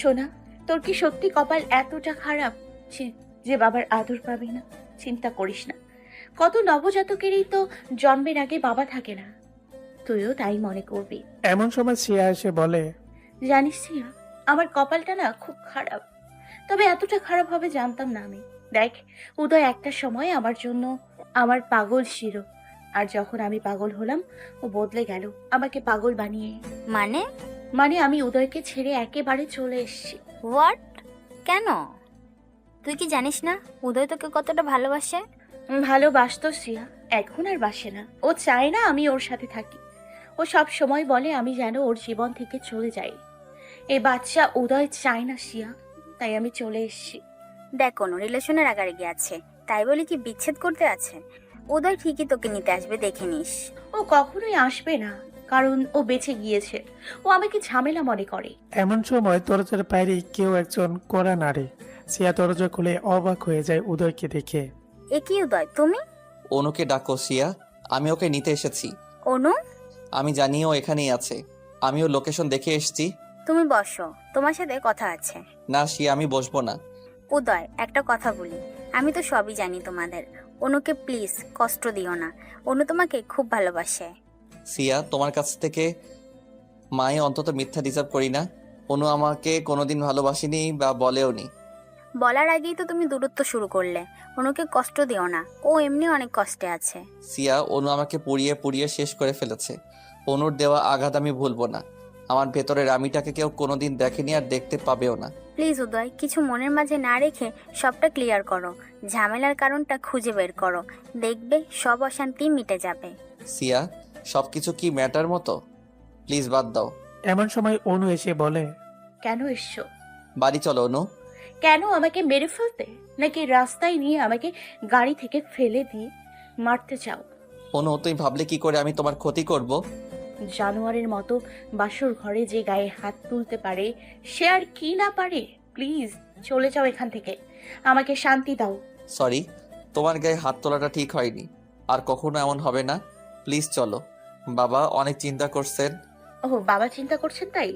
সোনা, তোর কি সত্যি কপাল এতটা খারাপ যে বাবার আদর পাবি না? চিন্তা করিস না, কত নবজাতকেরই তো জন্মের আগে বাবা থাকে না। তুইও তাই মনে করবি। এমন সময় সিয়া এসে বলে, জানিস সিয়া, আমার কপালটা না খুব খারাপ, তবে এতটা খারাপ হবে জানতাম না আমি। দেখ, উদয় একটা সময় আমার জন্য আমার পাগল ছিল, আর যখন আমি পাগল হলাম ও বদলে গেল আমাকে পাগল বানিয়ে। মানে? মানে আমি উদয়কে ছেড়ে একেবারে চলে এসেছি। হোয়াট? কেন? তুই কি জানিস না উদয় তোকে কতটা ভালোবাসে? ভালোবাসতো সিয়া, এখন আর বাসে না। ও চায় না আমি ওর সাথে থাকি। ও সব সময় বলে আমি যেন ওর জীবন থেকে চলে যাই। এই বাচ্চা উদয় চায় না সিয়া, তাই আমি চলে এসেছি। দেখ, কোনো রিলেশনের আগারে আছে তাই বলে কি বিচ্ছেদ করতে আছে? উদয় ঠিকই তোকে নিতে আসবে, দেখে নিস। ও কখনোই আসবে না, কারণ ও বেঁচে গিয়েছে। ও আমাকে ঝামেলা মনে করে। এমন সময় দরজার বাইরে কেউ একজন কড়া নাড়ে। সিয়া দরজা খুলে অবাক হয়ে যায় উদয়কে দেখে। এ কি উদয়, তুমি? অনুকে ডাকো সিয়া, আমি ওকে নিতে এসেছি। অনু? আমি জানি ও এখানেই আছে, আমিও লোকেশন দেখে এসেছি। তুমি বসো, তোমার সাথে কথা আছে। না সিয়া, আমি বসবো না। উদয়, একটা কথা বলি, আমি তো সবই জানি তোমাদের। অনুকে প্লিজ কষ্ট দিও না, অনু তোমাকে খুব ভালোবাসে। সিয়া, তোমার কাছ থেকে মায়ে অন্তত মিথ্যা ডিজার্ভ করি না। অনু আমাকে কোনোদিন ভালোবাসেনি বা বলেও নি। বলার আগেই তো তুমি দূরত্ব শুরু করলে। অনুকে কষ্ট দিও না, ও এমনি অনেক কষ্টে আছে। সিয়া, অনু আমাকে পুড়িয়ে পুড়িয়ে শেষ করে ফেলেছে। অনুর দেওয়া আঘাত আমি ভুলবো না। আমার ভেতরের আমিটাকে কেউ কোনোদিন দেখেনি আর দেখতে পাবেও না। প্লিজ উদয়, কিছু মনের মাঝে না রেখে সবটা ক্লিয়ার করো, ঝামেলার কারণটা খুঁজে বের করো, দেখবে সব অশান্তি মিটে যাবে। সিয়া, সবকিছু কি ম্যাটার মতো? প্লিজ বাদ দাও। এমন সময় অনু এসে বলে, কেন এসছো? বাড়ি চলো অনু। কেন, আমাকে মেরে ফেলতে, নাকি রাস্তায় নিয়ে আমাকে গাড়ি থেকে ফেলে দিয়ে মারতে চাও? অনু, তুমি ভাবলে কি করে আমি তোমার ক্ষতি করব? জানোয়ারের মতো বাসর ঘরে যে গায়ে হাত তুলতে পারে, সে আর কি না পারে? প্লিজ চলে যাও এখান থেকে, আমাকে শান্তি দাও। সরি, তোমার গায়ে হাত তোলাটা ঠিক হয়নি, আর কখনো এমন হবে না। প্লিজ চলো। বাবা অনেক চিন্তা করছেন। ও, বাবা চিন্তা করছেন তাই?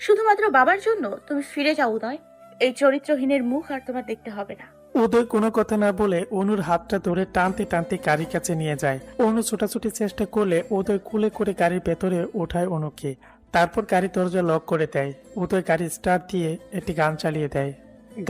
শুধুমাত্র বাবার জন্য? তুমি ফিরে যাও উদয়, এই চরিত্রহীনের মুখ আর তোমার দেখতে হবে না। উদয় কোনো কথা না বলে অনুর হাতটা ধরে টানতে টানতে গাড়ির কাছে নিয়ে যায়। অনু ছোটাছুটি চেষ্টা করলে উদয় কুলে করে গাড়ির ভেতরে ওঠায় অনুকে। তারপর গাড়ির দরজা লক করে দেয়। উদয় গাড়ি স্টার্ট দিয়ে একটি গান চালিয়ে দেয়।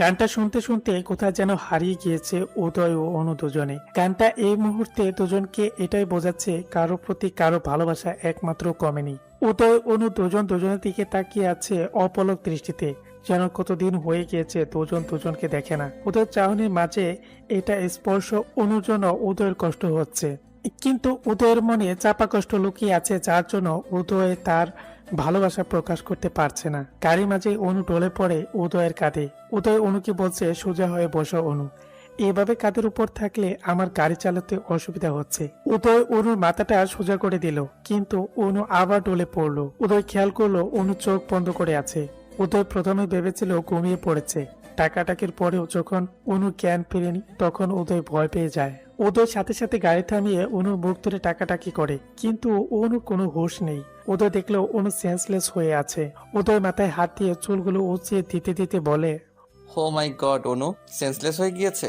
গানটা শুনতে শুনতে কোথায় যেন হারিয়ে গিয়েছে উদয় ও অনু দুজনে। গানটা এই মুহূর্তে দুজনকে এটাই বোঝাচ্ছে কারো প্রতি কারো ভালোবাসা একমাত্র কমেনি। উদয় অনু দুজন দুজনের দিকে তাকিয়ে আছে অপলক দৃষ্টিতে, যেন কতদিন হয়ে গিয়েছে দুজন দুজনকে দেখে না। উদয়ের চাহনির মাঝে এটা স্পর্শ অনুর জন্য উদয়ের কষ্ট হচ্ছে, কিন্তু উদয়ের মনে চাপা কষ্ট লুকিয়ে আছে, যার জন্য উদয় তার ভালোবাসা প্রকাশ করতে পারছে না। গাড়ির মাঝে অনু ডলে পড়ে উদয়ের কাঁধে। উদয় অনুকে বলছে, সোজা হয়ে বসো অনু, এভাবে কাঁধের উপর থাকলে আমার গাড়ি চালাতে অসুবিধা হচ্ছে। উদয় অনুর মাথাটা সোজা করে দিল, কিন্তু অনু আবার ডলে পড়লো। উদয় খেয়াল করলো অনু চোখ বন্ধ করে আছে। উদয় প্রথমে ভেবেছিল ঘুমিয়ে পড়েছে। টাকাটাকির পরেও যখন অনু জ্ঞান ফেরেনি, তখন উদয় ভয় পেয়ে যায়। উদয় সাথে সাথে গাড়ি থামিয়ে অনুর মুখ ধরে টাকাটাকি করে, কিন্তু অনুর কোনো হুঁশ নেই। উদয় দেখলো অনু সেন্সলেস হয়ে আছে। উদয় মাথায় হাত দিয়ে চুলগুলো উঁচিয়ে দিতে দিতে বলে, হো মাই গড, অনু সেন্সলেস হয়ে গিয়েছে।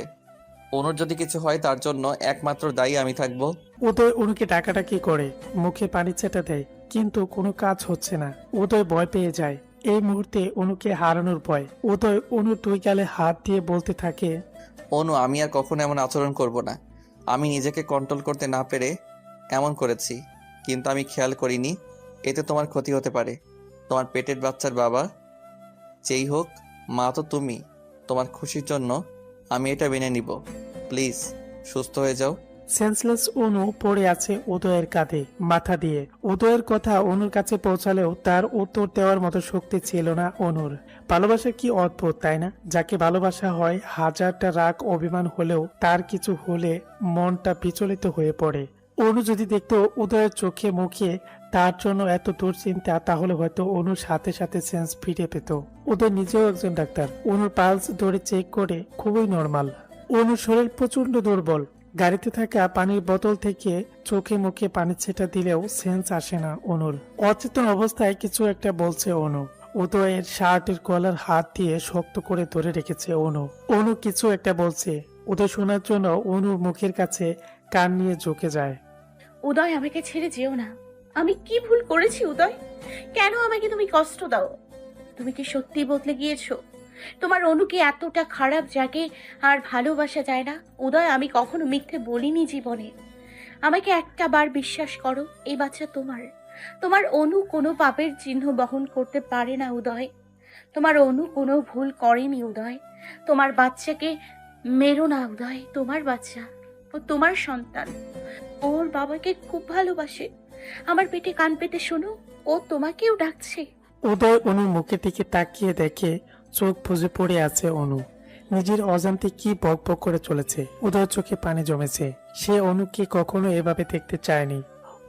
অনুর যদি কিছু হয় তার জন্য একমাত্র দায়ী আমি থাকবো। উদয় অনুকে টাকাটাকি করে, মুখে পানি ছেটা দেয়, কিন্তু কোনো কাজ হচ্ছে না। উদয় ভয় পেয়ে যায়। এই মুহূর্তে অনুকে হারানোর ভয়। উদয় অনুর দুই গালে হাত দিয়ে বলতে থাকে, অনু, আমি আর কখনো এমন আচরণ করব না। আমি নিজেকে কন্ট্রোল করতে না পেরে এমন করেছি, কিন্তু আমি খেয়াল করিনি এতে তোমার ক্ষতি হতে পারে। তোমার পেটের বাচ্চার বাবা যেই হোক, মা তো তুমি। তোমার খুশির জন্য আমি এটা মেনে নিব। প্লিজ সুস্থ হয়ে যাও। সেন্সলেস অনু পড়ে আছে উদয়ের কাঁধে মাথা দিয়ে। উদয়ের কথা অনুর কাছে পৌঁছালেও তার উত্তর দেওয়ার মতো শক্তি ছিল না অনুর। ভালোবাসা কি অদ্ভুত, তাই না? যাকে ভালোবাসা হয়, হাজারটা রাগ অভিমান হলেও তার কিছু হলে মনটা বিচলিত হয়ে পড়ে। অনু যদি দেখতো উদয়ের চোখে মুখে তার জন্য এত দুশ্চিন্তা, তাহলে হয়তো অনুর সাথে সাথে সেন্স ফিরে পেত। উদয় নিজেও একজন ডাক্তার। অনুর পালস ধরে চেক করে খুবই নর্মাল। অনুর শরীর প্রচন্ড দুর্বল, গাড়িতে থাকা পানির বোতল থেকে চোখে মুখে পানি ছেটা দিলেও সেন্স আসে না অনুর। অচেতন অবস্থায় কিছু একটা বলছে অনু। উদয়ের শার্টের কলার হাত দিয়ে শক্ত করে ধরে রেখেছে অনু। অনু কিছু একটা বলছে। উদয় শোনার জন্য অনুর মুখের কাছে কান নিয়ে ঝুঁকে যায়। উদয়, আমাকে ছেড়ে যেও না। আমি কি ভুল করেছি উদয়? কেন আমাকে তুমি কষ্ট দাও? তুমি কি সত্যি বদলে গিয়েছো? তোমার অনু কি এতটা খারাপ যাকে আর ভালোবাসা যায় না? উদয়, আমি কখনো মিথ্যে বলিনি জীবনে। আমাকে একটা বার বিশ্বাস করো, এই বাচ্চা তোমার। তোমার অনু কোনো পাপের চিহ্ন বহন করতে পারে না উদয়। তোমার অনু কোনো ভুল করেনি উদয়। তোমার বাচ্চাকে মেরো না উদয়। তোমার বাচ্চা, ও তোমার সন্তান। ওর বাবাকে খুব ভালোবাসে। আমার পেটে কান পেতে শোনো, ও তোমাকেও ডাকছে। উদয় অনুর মুখের দিকে তাকিয়ে দেখে চোখ বুজে পড়ে আছে অনু। নিজের অজান্তে কি বক বক করে চলেছে। উদয়ের চোখে পানি জমেছে। সে অনুকে কখনো এভাবে দেখতে চায়নি।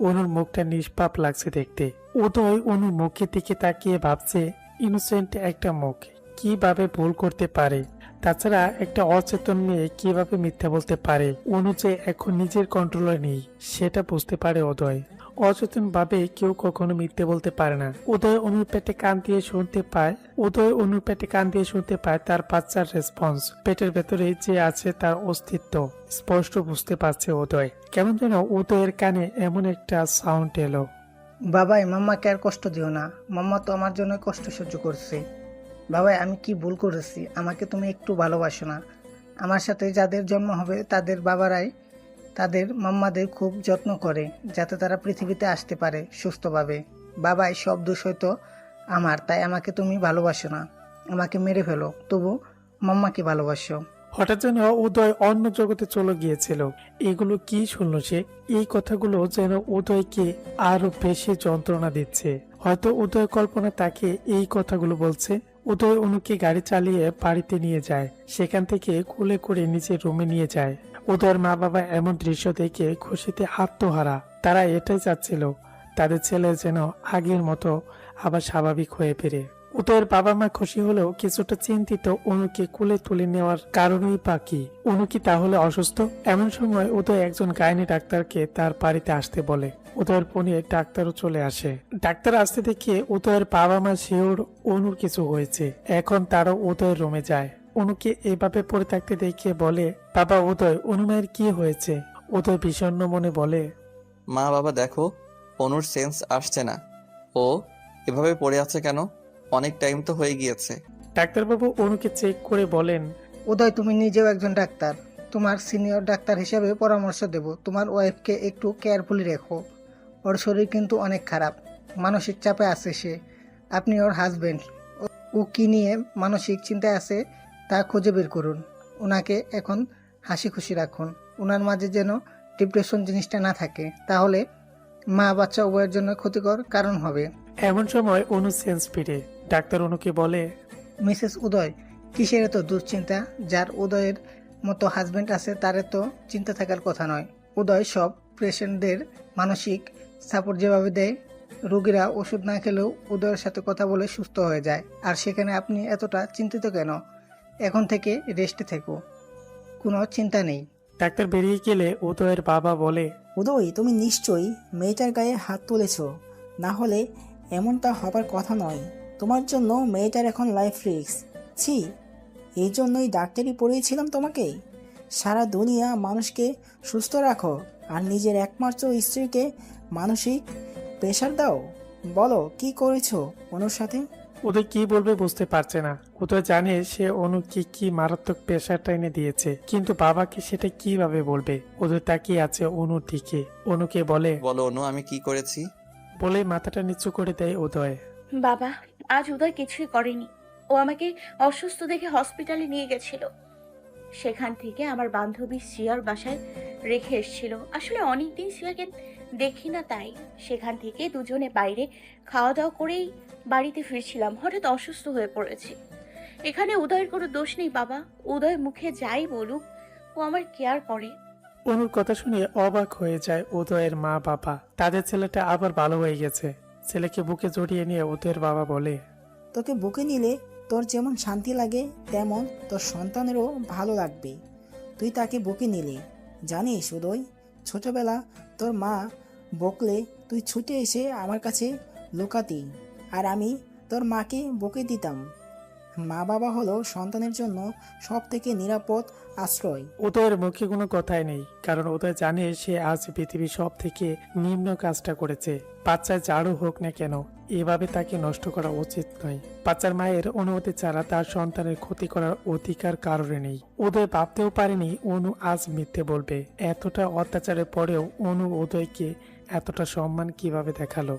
অনুর মুখটা নিষ্পাপ লাগছে দেখতে। উদয় অনুর মুখের দিকে তাকিয়ে ভাবছে, ইনোসেন্ট একটা মুখ, কিভাবে ভুল করতে পারে? তাছাড়া একটা অচেতন মেয়ে কিভাবে মিথ্যা বলতে পারে? অনু যে এখন নিজের কন্ট্রোলে নেই সেটা বুঝতে পারে উদয়। অচেতন ভাবে কেউ কখনো মিথ্যে বলতে পারে না। উদয় অনুর পেটে কান দিয়ে শুনতে পায় তার বাচ্চার রেসপন্স। পেটের ভেতরে যে আছে তার অস্তিত্ব স্পষ্ট বুঝতে পারছে উদয়। কেমন যেন উদয়ের কানে এমন একটা সাউন্ড এলো। বাবাই, মাম্মাকে আর কষ্ট দিও না। মাম্মা তো আমার জন্য কষ্ট সহ্য করছে। বাবাই, আমি কি ভুল করেছি? আমাকে তুমি একটু ভালোবাসো না? আমার সাথে যাদের জন্ম হবে তাদের বাবারাই তাদের মাম্মাদের খুব যত্ন করে যাতে তারা পৃথিবীতে আসতে পারে সুস্থভাবে। বাবাই, সব দোষ হয়তো আমার, তাই আমাকে তুমি ভালোবাসো না। আমাকে মেরে ফেলো, তবু মাম্মাকে ভালোবাসো। হঠাৎ যেন উদয় অন্য জগতে চলে গিয়েছিল। এগুলো কি শুনলো সে? এই কথাগুলো যেন উদয়কে আরো বেশি যন্ত্রণা দিচ্ছে। হয়তো উদয় কল্পনা তাকে এই কথাগুলো বলছে। উদয় অনুকে গাড়ি চালিয়ে বাড়িতে নিয়ে যায়। সেখান থেকে কোলে করে নিজের রুমে নিয়ে যায়। উদয়ের মা বাবা এমন দৃশ্য দেখে খুশিতে আত্মহারা। তারা এটাই চাচ্ছিল, তাদের ছেলে যেন আগের মতো আবার স্বাভাবিক হয়ে ফিরে। উদয়ের বাবা মা খুশি হলেও কিছুটা চিন্তিত অনুকে কোলে তুলে নেওয়ার কারণেই বা কি? অনু কি তাহলে অসুস্থ? এমন সময় উদয় একজন গাইনি ডাক্তারকে তার বাড়িতে আসতে বলে। উদয়ের ফোনে ডাক্তারও চলে আসে। ডাক্তার আসতে দেখে উদয়ের বাবা মা শিওর অনুর কিছু হয়েছে। এখন তারাও উদয়ের রুমে যায়। অনুকে এভাবে পড়ে থাকতে দেখে বলে, বাবা উদয়, অনু মায়ের কি হয়েছে? উদয় বিষণ্ণ মনে বলে, মা বাবা দেখো, অনুর সেন্স আসছে না। ও এভাবে পড়ে আছে কেন? অনেক টাইম তো হয়ে গিয়েছে। ডাক্তারবাবু অনুকে চেক করে বলেন, উদয়, তুমি নিজেও একজন ডাক্তার। তোমার সিনিয়র ডাক্তার হিসেবে পরামর্শ দেব, তোমার ওয়াইফকে একটু কেয়ারফুলি রেখো। ওর শরীর কিন্তু অনেক খারাপ, মানসিক চাপে আছে সে। আপনি ওর হাজবেন্ড, ও কি নিয়ে মানসিক চিন্তায় আছে তা খুঁজে বের করুন। ওনাকে এখন হাসি খুশি রাখুন। ওনার মাঝে যেন ডিপ্রেশন জিনিসটা না থাকে, তাহলে মা বাচ্চা উভয়ের জন্য ক্ষতিকর কারণ হবে। এমন সময় অনু সেন্স ফিরে। ডাক্তার অনুকে বলে, মিসেস উদয়, কিসের এত দুশ্চিন্তা? যার উদয়ের মতো হাজবেন্ড আছে তার এত চিন্তা থাকার কথা নয়। উদয় সব পেশেন্টদের মানসিক সাপোর্ট যেভাবে দেয়, রোগীরা ওষুধ না খেলেও উদয়ের সাথে কথা বলে সুস্থ হয়ে যায়। আর সেখানে আপনি এতটা চিন্তিত কেন? এখন থেকে রেস্টে থেকো, কোনো চিন্তা নেই। ডাক্তার বেরিয়ে গেলে উদয়ের বাবা বলে, উদয়, তুমি নিশ্চয়ই মেয়েটার গায়ে হাত তুলেছ, না হলে এমনটা হবার কথা নয়। তোমার জন্য মেয়েটার এখন লাইফ রিস্ক। ছি, এই জন্যই ডাক্তারি পড়িয়েছিলাম তোমাকে। সারা দুনিয়া মানুষকে সুস্থ রাখো আর নিজের একমাত্র স্ত্রীকে মানসিক প্রেশার দাও। বলো, কি করেছো অনুর সাথে? উদয় কি বলবে বুঝতে পারছে না। উদয় জানে সে অনুকে কি মারাত্মক প্রেশার টাইনে দিয়েছে, কিন্তু বাবাকে সেটা কিভাবে বলবে। উদয় তাকিয়ে আছে অনুর দিকে। অনুকে বলে, বলো অনু, আমি কি করেছি? বলে মাথাটা নিচু করে দেয় উদয়। বাবা, আজ উদয় কিছুই করেনি। ও আমাকে অসুস্থ দেখে হসপিটালে নিয়ে গেছিল। সেখান থেকে আমার বান্ধবী সিয়ার বাসায় রেখে এসেছিল। আসলে অনেকদিন সিয়াকে দেখি না, তাই সেখান থেকে দুজনে বাইরে খাওয়া দাওয়া করেই বাড়িতে ফিরছিলাম। হঠাৎ অসুস্থ হয়ে পড়েছি। এখানে উদয়ের কোনো দোষ নেই বাবা। উদয় মুখে যাই বলুক, ও আমার কেয়ার করে। অনুর কথা শুনে অবাক হয়ে যায় উদয়ের মা বাবা। তাদের ছেলেটা আবার ভালো হয়ে গেছে। ছেলেকে বুকে জড়িয়ে নিয়ে উদয়ের বাবা বলে, তোকে বুকে নিলে তোর যেমন শান্তি লাগে তেমন তোর সন্তানেরও ভালো লাগবে। তুই তাকে বুকে নিলে জানিস উদয়, ছোটবেলা তোর মা বকলে তুই ছুটে এসে আমার কাছে লুকাতি, আর আমি তোর মাকে বকে দিতাম। মা বাবা হলো সন্তানের জন্য সব থেকে নিরাপদ আশ্রয়। উদয়ের মুখে কোনো কথাই নেই, কারণ উদয় জানে সে আজ পৃথিবীর সব থেকে নিম্ন কাজটা করেছে। বাচ্চা যারও হোক না কেন, এভাবে তাকে নষ্ট করা উচিত নয়। বাচ্চার মায়ের অনুমতি ছাড়া তার সন্তানের ক্ষতি করার অধিকার কারোর নেই। উদয় ভাবতেও পারেনি অনু আজ মিথ্যে বলবে। এতটা অত্যাচারের পরেও অনু উদয়কে এতটা সম্মান কিভাবে দেখালো।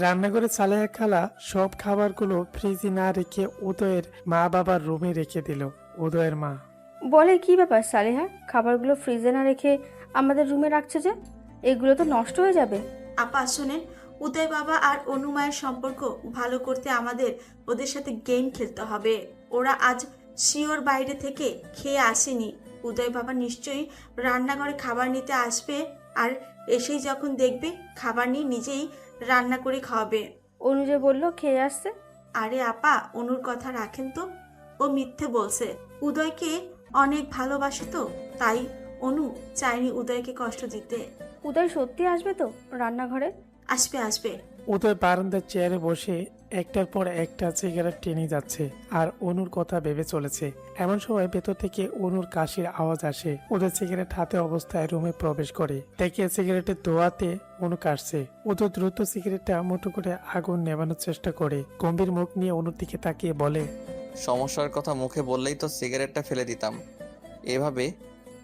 রান্নাঘরে সালেহা খালা সব খাবারগুলো ফ্রিজে না রেখে উদয়ের মা বাবার রুমে রেখে দিল। উদয়ের মা বলে, কি ব্যাপার সালেহা, খাবারগুলো ফ্রিজে না রেখে আমাদের রুমে রাখছে যে? এগুলো তো নষ্ট হয়ে যাবে। আপা শোনেন, উদয় বাবা আর অনুমায়ের সম্পর্ক ভালো করতে আমাদের ওদের সাথে গেম খেলতে হবে। ওরা আজ শিওর বাইরে থেকে খেয়ে আসেনি। উদয় বাবা নিশ্চয়ই রান্নাঘরে খাবার নিতে আসবে, আর এসেই যখন দেখবে খাবার নিয়ে নিজেই রান্না করে খাওয়াবে। অনু যে বললো খেয়ে আসছে। আরে আপা, অনুর কথা রাখেন তো, ও মিথ্যে বলছে। উদয়কে অনেক ভালোবাসে তো, তাই অনু চায়নি উদয়কে কষ্ট দিতে। উদয় সত্যি আসবে তো রান্নাঘরে? আসবে আসবে। উদয় বারান্দার চেয়ারে বসে একটার পর একটা সিগারেট টেনে যাচ্ছে আর অনুর কথা ভেবে চলেছে। এমন সময় ভেতর থেকে অনুর কাশির আওয়াজ আসে। উদয় সিগারেট হাতে অবস্থায় রুমে প্রবেশ করে, দেখে সিগারেটের ধোঁয়াতে অনু কাটছে। উদয় দ্রুত সিগারেটটা মুঠো করে আগুন নেভানোর চেষ্টা করে গম্ভীর মুখ নিয়ে অনুর দিকে তাকিয়ে বলে, সমস্যার কথা মুখে বললেই তো সিগারেটটা ফেলে দিতাম। এভাবে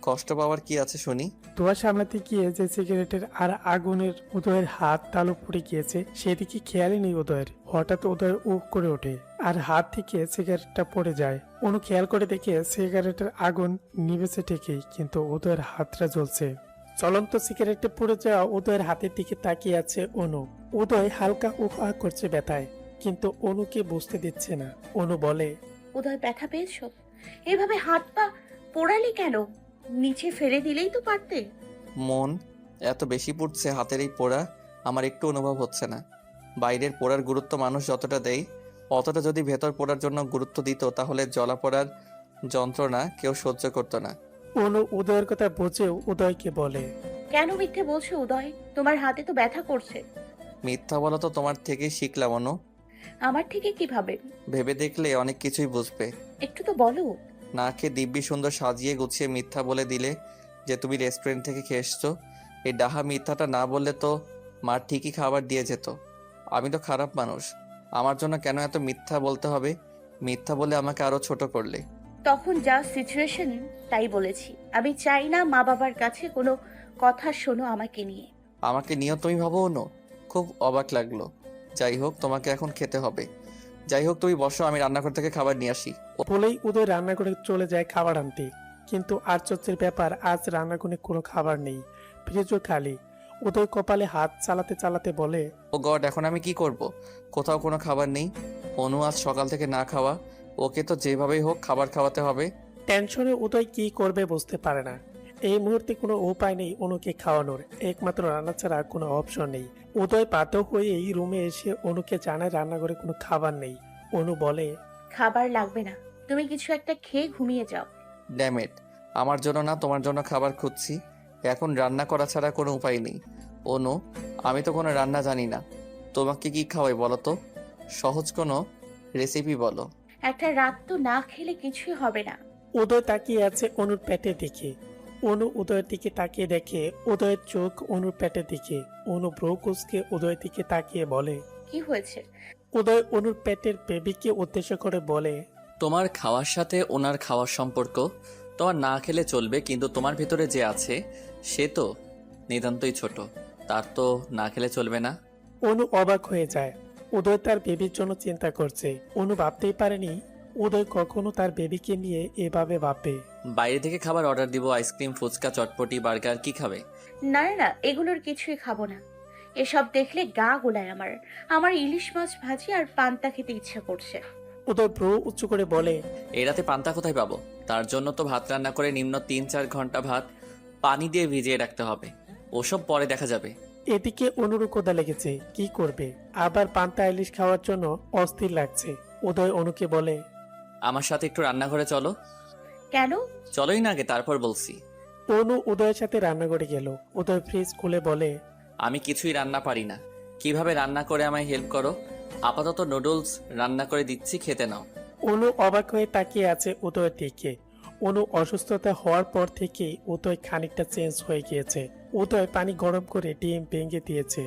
কষ্ট পাওয়ার কি আছে শুনি? ধোঁয়া সামলাতে গিয়ে যে সিগারেটের আর আগুনের উদয়ের হাত তালু পড়ে গিয়েছে সেদিকে খেয়ালই নেই উদয়ের। হঠাৎ উদয় উক করে ওঠে আর হাত থেকে সিগারেটটা পড়ে যায়। অনু খেয়াল করে দেখে সিগারেটের আগুন নিভেছে ঠিকই, কিন্তু উদয়ের হাতটা জ্বলছে। চলন্ত সিগারেটে পড়ে যাওয়া উদয়ের হাতের দিকে তাকিয়ে আছে অনু। উদয় হালকা উফ আহ করছে ব্যথায়, কিন্তু অনুকে বুঝতে দিচ্ছে না। অনু বলে, উদয় ব্যথা পেয়েছো? এভাবে হাত পা পোড়ালি কেন? নিচে ফেলে দিলেই তো পারতে। মন এত বেশি পুড়ছে, হাতের এই পোড়া আমার একটু অনুভব হচ্ছে না। বাইরের পোড়ার গুরুত্ব মানুষ যতটা দেয়, অতটা যদি ভেতর পোড়ার জন্য গুরুত্ব দিত, তাহলে জ্বলা পোড়ার যন্ত্রণা কেউ সহ্য করতো না। অনু উদয়ের কথা বুঝেও উদয়কে বলে, কেন মিথ্যে বলছো উদয়? তোমার হাতে তো ব্যথা করছে। মিথ্যা বলা তো তোমার থেকেই শিখলাম অনু। আমার থেকে কিভাবে? ভেবে দেখলে অনেক কিছুই বুঝবে। একটু তো বলো। না খেয়ে দিব্যি সুন্দর সাজিয়ে গুছিয়ে মিথ্যা বলে দিলে যে তুমি রেস্টুরেন্ট থেকে খেয়ে এসছো। এই ডাহা মিথ্যাটা না বললে তো মা ঠিকই খাবার দিয়ে যেত। আমি তো খারাপ মানুষ, আমার জন্য কেন এত মিথ্যা বলতে হবে? মিথ্যা বলে আমাকে আরো ছোট করলে। তখন যা সিচুয়েশন তাই বলেছি। আমি চাই না মা বাবার কাছে কোনো কথা শোনো আমাকে নিয়ে। আমাকে নিয়েও তুমি ভাবো অনু? খুব অবাক লাগলো। যাই হোক, তোমাকে এখন খেতে হবে। যাই হোক, তুমি বসো, আমি রান্নাঘর থেকে খাবার নিয়ে আসি। বলেই উদয় রান্না করে চলে যায় খাবার আনতে। কিন্তু আশ্চর্যের ব্যাপার, আজ রান্নাঘরে কোনো খাবার নেই, ফ্রিজও খালি। উদয় কপালে হাত চালাতে চালাতে বলে, ও গড, এখন আমি কি করব? কোথাও কোনো খাবার নেই। অনু আজ সকাল থেকে না খাওয়া, ওকে তো যেভাবেই হোক খাবার খাওয়াতে হবে। টেনশনে উদয় কি করবে বুঝতে পারে না। এই মুহূর্তে কোনো উপায় নেই অনুকে খাওয়ানোর, একমাত্র রান্না ছাড়া কোনো অপশন নেই। উদয় বাধ্য হয়ে এই রুমে এসে অনুকে জানায় রান্নাঘরে কোনো খাবার নেই। অনু বলে, খাবার লাগবে না, তুমি কিছু একটা খেয়ে ঘুমিয়ে যাও। ড্যামেট, আমার জন্য না তোমার জন্য খাবার খুঁজছি। এখন রান্না করা ছাড়া কোনো উপায় নেই। অনু, আমি তো কোনো রান্না জানি না। তোমাকে কি খাওয়াই বলো তো? সহজ কোনো রেসিপি বলো। একটা রাত তো না খেলে কিছুই হবে না। উদয় তাকিয়ে আছে অনুর পেটের দিকে। অনু উদয়ের দিকে তাকিয়ে দেখে উদয়ের চোখ অনুর পেটের দিকে। অনু ভ্রু কুঁচকে উদয়ের দিকে তাকিয়ে বলে, কি হয়েছে? উদয় অনুর পেটের বেবিকে উদ্দেশ্য করে বলে, তোমার খাওয়ার সাথে ওনার খাওয়ার সম্পর্ক তোমার না খেলে চলবে, কিন্তু তোমার ভিতরে যে আছে সে তো নিতান্তই ছোট, তার তো না খেলে চলবে না। অনু অবাক হয়ে যায়। উদয় তার বেবির জন্য চিন্তা করছে। অনু ভাবতেই পারেনি উদয় কখনো তার বেবিকে নিয়ে এভাবে ভাববে। বাইরে থেকে খাবার অর্ডার দিব, আইসক্রিম, ফুচকা, চটপটি, বার্গার, কি খাবে? না না না, এগুলোর কিছুই খাবো না। এসব দেখলে গা গোলায় আমার। আমার ইলিশ মাছ ভাজি আর পান্তা খেতে ইচ্ছা করছে। উদয় ভ্রু উঁচু করে বলে, এই রাতে পান্তা কোথায় পাবো? তার জন্য তো ভাত রান্না করে নিম্ন ৩-৪ ঘন্টা ভাত পানি দিয়ে ভিজিয়ে রাখতে হবে। ওসব পরে দেখা যাবে। এদিকে অনুরও কোদা লেগেছে, কি করবে? আবার পান্তা ইলিশ খাওয়ার জন্য অস্থির লাগছে। উদয় অনুকে বলে, আমার সাথে একটু রান্নাঘরে চলো। কেন? চলোই না আগে, তারপর বলছি। অনু উদয়ের সাথে রান্নাঘরে গেল। উদয় ফ্রিজ খুলে বলে, আমি কিছুই রান্না পারি না, কিভাবে রান্না করে আমায় হেল্প করো। আপাতত নুডলস রান্না করে দিচ্ছি, খেতে নাও। অনু অবাক হয়ে তাকিয়ে আছে উদয়ের দিকে। অনু অসুস্থতা হওয়ার পর থেকে উদয় খানিকটা চেঞ্জ হয়ে গিয়েছে। উদয় পানি গরম করে ডিম ভেঙে দিয়েছে,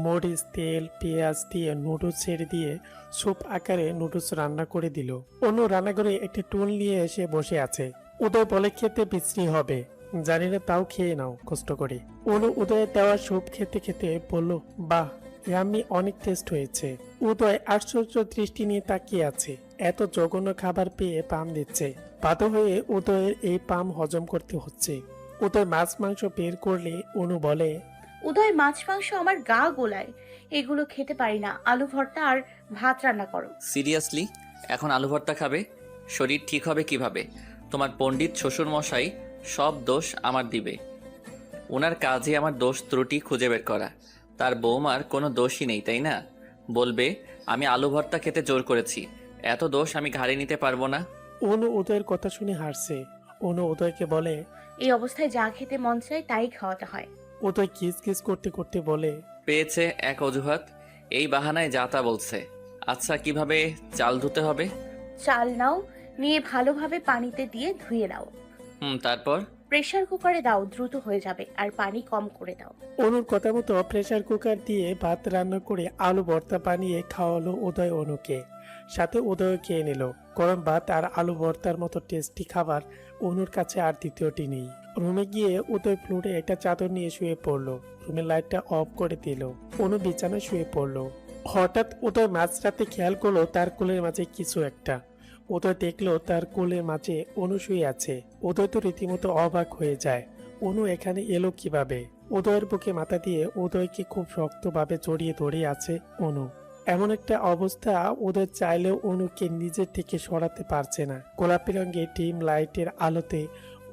মরিচ তেল পেঁয়াজ দিয়ে নুডলস ছেড়ে দিয়ে স্যুপ আকারে নুডলস রান্না করে দিল। অনু রান্নাঘরে একটি টুল নিয়ে এসে বসে আছে। উদয় বলে খেতে বিশ্রী হবে, জানি না তাও খেয়ে নাও কষ্ট করে। অনু উদয়ের দেওয়া স্যুপ খেতে খেতে বলল, বাহ ইয়াম্মি, অনেক টেস্ট হয়েছে। উদয় আশ্চর্য দৃষ্টি নিয়ে তাকিয়ে আছে। এত জঘন্য খাবার পেয়ে পাম দিচ্ছে। বাধ্য হয়ে উদয়ের এই পাম হজম করতে হচ্ছে। উদয় মাছ মাংস বের করলে অনু বলে, উদয় মাছ মাংস আমার গা গোলায়, এগুলো খেতে পারি না। আলু ভর্তা আর ভাত রান্না করো। সিরিয়াসলি এখন আলু ভর্তা খাবে? শরীর ঠিক হবে কিভাবে? তোমার পণ্ডিত শ্বশুর মশাই সব দোষ আমার দিবে। ওনার কাজে আমার দোষ ত্রুটি খুঁজে বের করা। তার বৌমার কোনো দোষই নেই, তাই না? বলবে আমি আলু ভর্তা খেতে জোর করেছি। এত দোষ আমি ঘাড়ে নিতে পারবো না। অনু উদয়ের কথা শুনে হাসছে। অনু উদয়কে বলে, এই অবস্থায় যা খেতে মন চায় তাই খাওয়াতে হয়। উদয় কিস কিস করতে করতে বলে, পেয়েছে এক অজুহাত, এই বাহানায় যা তা বলছে। আচ্ছা কিভাবে চাল ধুতে হবে? চাল নাও, নিয়ে ভালোভাবে পানিতে দিয়ে ধুয়ে নাও। তারপর? প্রেসার কুকারে দাও, দ্রুত হয়ে যাবে। আর পানি কম করে দাও। অনুর কথা মতো প্রেসার কুকার দিয়ে ভাত রান্না করে আলু ভর্তা বানিয়ে খাওয়ালো উদয় অনুকে। সাথে উদয় খেয়ে নিল। গরম ভাত আর আলু ভর্তার মতো টেস্টি খাবার অনুর কাছে আর দ্বিতীয়টি নেই। রুমে গিয়ে উদয় ফ্লোরে একটা চাদর নিয়ে শুয়ে পড়লো। রুমের লাইটটা অফ করে দিল। অনু বিছানায় শুয়ে পড়লো। হঠাৎ উদয় মাঝরাতে খেয়াল করলো তার কোলের মাঝে কিছু একটা। উদয় দেখলো তার কোলের মাঝে অনু শুয়ে আছে। উদয় তো রীতিমতো অবাক হয়ে যায়। অনু এখানে এলো কিভাবে? উদয়ের বুকে মাথা দিয়ে উদয়কে খুব শক্তভাবে জড়িয়ে ধরে আছে অনু। এমন একটা অবস্থা উদয় চাইলেও অনুকে নিজের থেকে সরাতে পারছে না। গোলাপি রঙের ডিম লাইটের আলোতে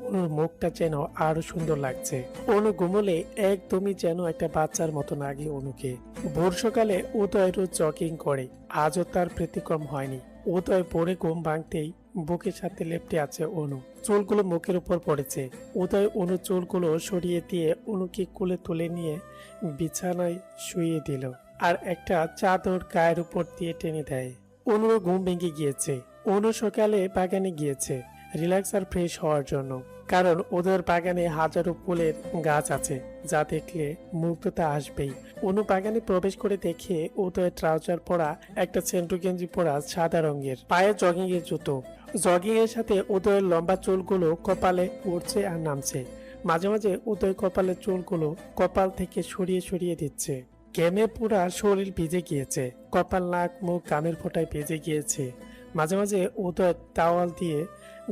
অনুর মুখটা যেন আরো সুন্দর লাগছে। অনু ঘুমলে একদমই যেন একটা বাচ্চার মতো লাগে অনুকে। ভোর সকালে উদয় রোজ জগিং করে, আজও তার ব্যতিক্রম হয়নি। উদয় ভোরে ঘুম ভাঙতেই বুকের সাথে লেপটে আছে অনু। চুলগুলো মুখের উপর পড়েছে। উদয় অনু চুলগুলো সরিয়ে দিয়ে অনুকে কোলে তুলে নিয়ে বিছানায় শুইয়ে দিল আর একটা চাদর গায়ের উপর দিয়ে টেনে দেয়। অনুর ঘুম ভেঙে গিয়েছে। অনু সকালে বাগানে গিয়েছে রিল্যাক্স আর ফ্রেশ হওয়ার জন্য। কারণ ওদের বাগানে হাজারো ফুলের গাছ আছে, যা দেখলে মুগ্ধতা আসবেই। অনু বাগানে প্রবেশ করে দেখে উদয় ট্রাউজার পরা, একটা সেন্টু গেঞ্জি পরা, সাদা রঙের, পায়ে জগিং এর জুতো। জগিং এর সাথে উদয়ের লম্বা চুলগুলো কপালে উঠছে আর নামছে। মাঝে মাঝে উদয় কপালের চুলগুলো কপাল থেকে সরিয়ে সরিয়ে দিচ্ছে। ঘেমে পুরা শরীর ভিজে গিয়েছে। কপাল নাক মুখ ঘামের ফোঁটায় ভিজে গিয়েছে। মাঝে মাঝে উদয় টাওয়াল দিয়ে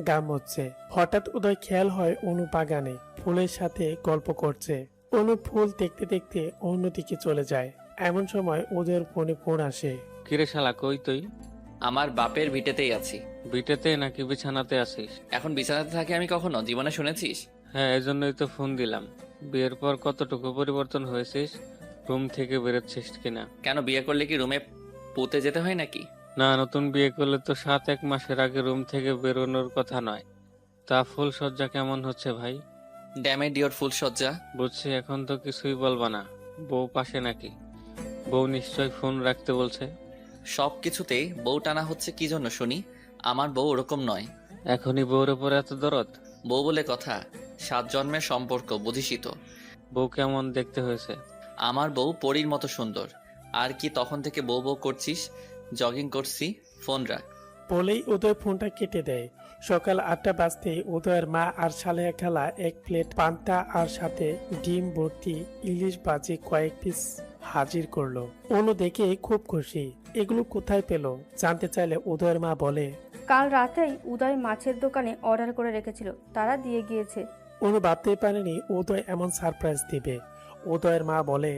গাম হচ্ছে। হঠাৎ উদয় খেয়াল হয় অনু বাগানে ফুলের সাথে গল্প করছে। অনু ফুল দেখতে দেখতে অন্যদিকে চলে যায়। এমন সময় উদয়ের ফোনে ফোন আসে। কিরে শালা, কই তুই? আমার বাপের ভিটেতেই আছি। বিটেতে নাকি বিছানাতে আসিস? এখন বিছানাতে থাকি আমি কখনো জীবনে শুনেছিস? হ্যাঁ, এজন্যই তো ফোন দিলাম। বিয়ের পর কতটুকু পরিবর্তন হয়েছিস? রুম থেকে বেরোচ্ছিস কিনা? কেন বিয়ে করলে কি রুমে পুঁতে যেতে হয় নাকি? না, নতুন বিয়ে করলে তো 7-1 মাসের আগে রুম থেকে বেরোনোর কথা নয়। তা ফুল সজ্জা কেমন হচ্ছে ভাই? ড্যামে ডিওর ফুল সজ্জা। বুঝছি, এখন তো কিছুই বলবা না। বউ পাশে নাকি? বউ নিশ্চয় ফোন রাখতে বলছে। সব কিছুতেই বউ টানা হচ্ছে কি জন্য শুনি? আমার বউ ওরকম নয়। এখনই বউর উপরে এত দরদ? বউ বলে কথা, 7 জন্মের সম্পর্ক, বুঝিসই তো। বউ কেমন দেখতে হয়েছে? আমার বউ পরীর মতো সুন্দর। আর কি তখন থেকে বউ বউ করছিস? জগিং করছি, ফোন রাখ। বলেই উদয় ফোনটা কেটে দেয়। সকাল 8টা বাজতে উদয়ের মা আর সালেহা খালা এক প্লেট পান্তা আর সাথে ডিম ভর্তি ইলিশ ভাজি কয়েক পিস হাজির করলো। অনু দেখে খুব খুশি। এগুলো কোথায় পেল জানতে চাইলে উদয়ের মা বলে, কাল রাতেই উদয় মাছের দোকানে অর্ডার করে রেখেছিল, তারা দিয়ে গিয়েছে। অনু ভাবতেই পারেনি উদয় এমন সারপ্রাইজ দিবে। উদয়ের মা বলে,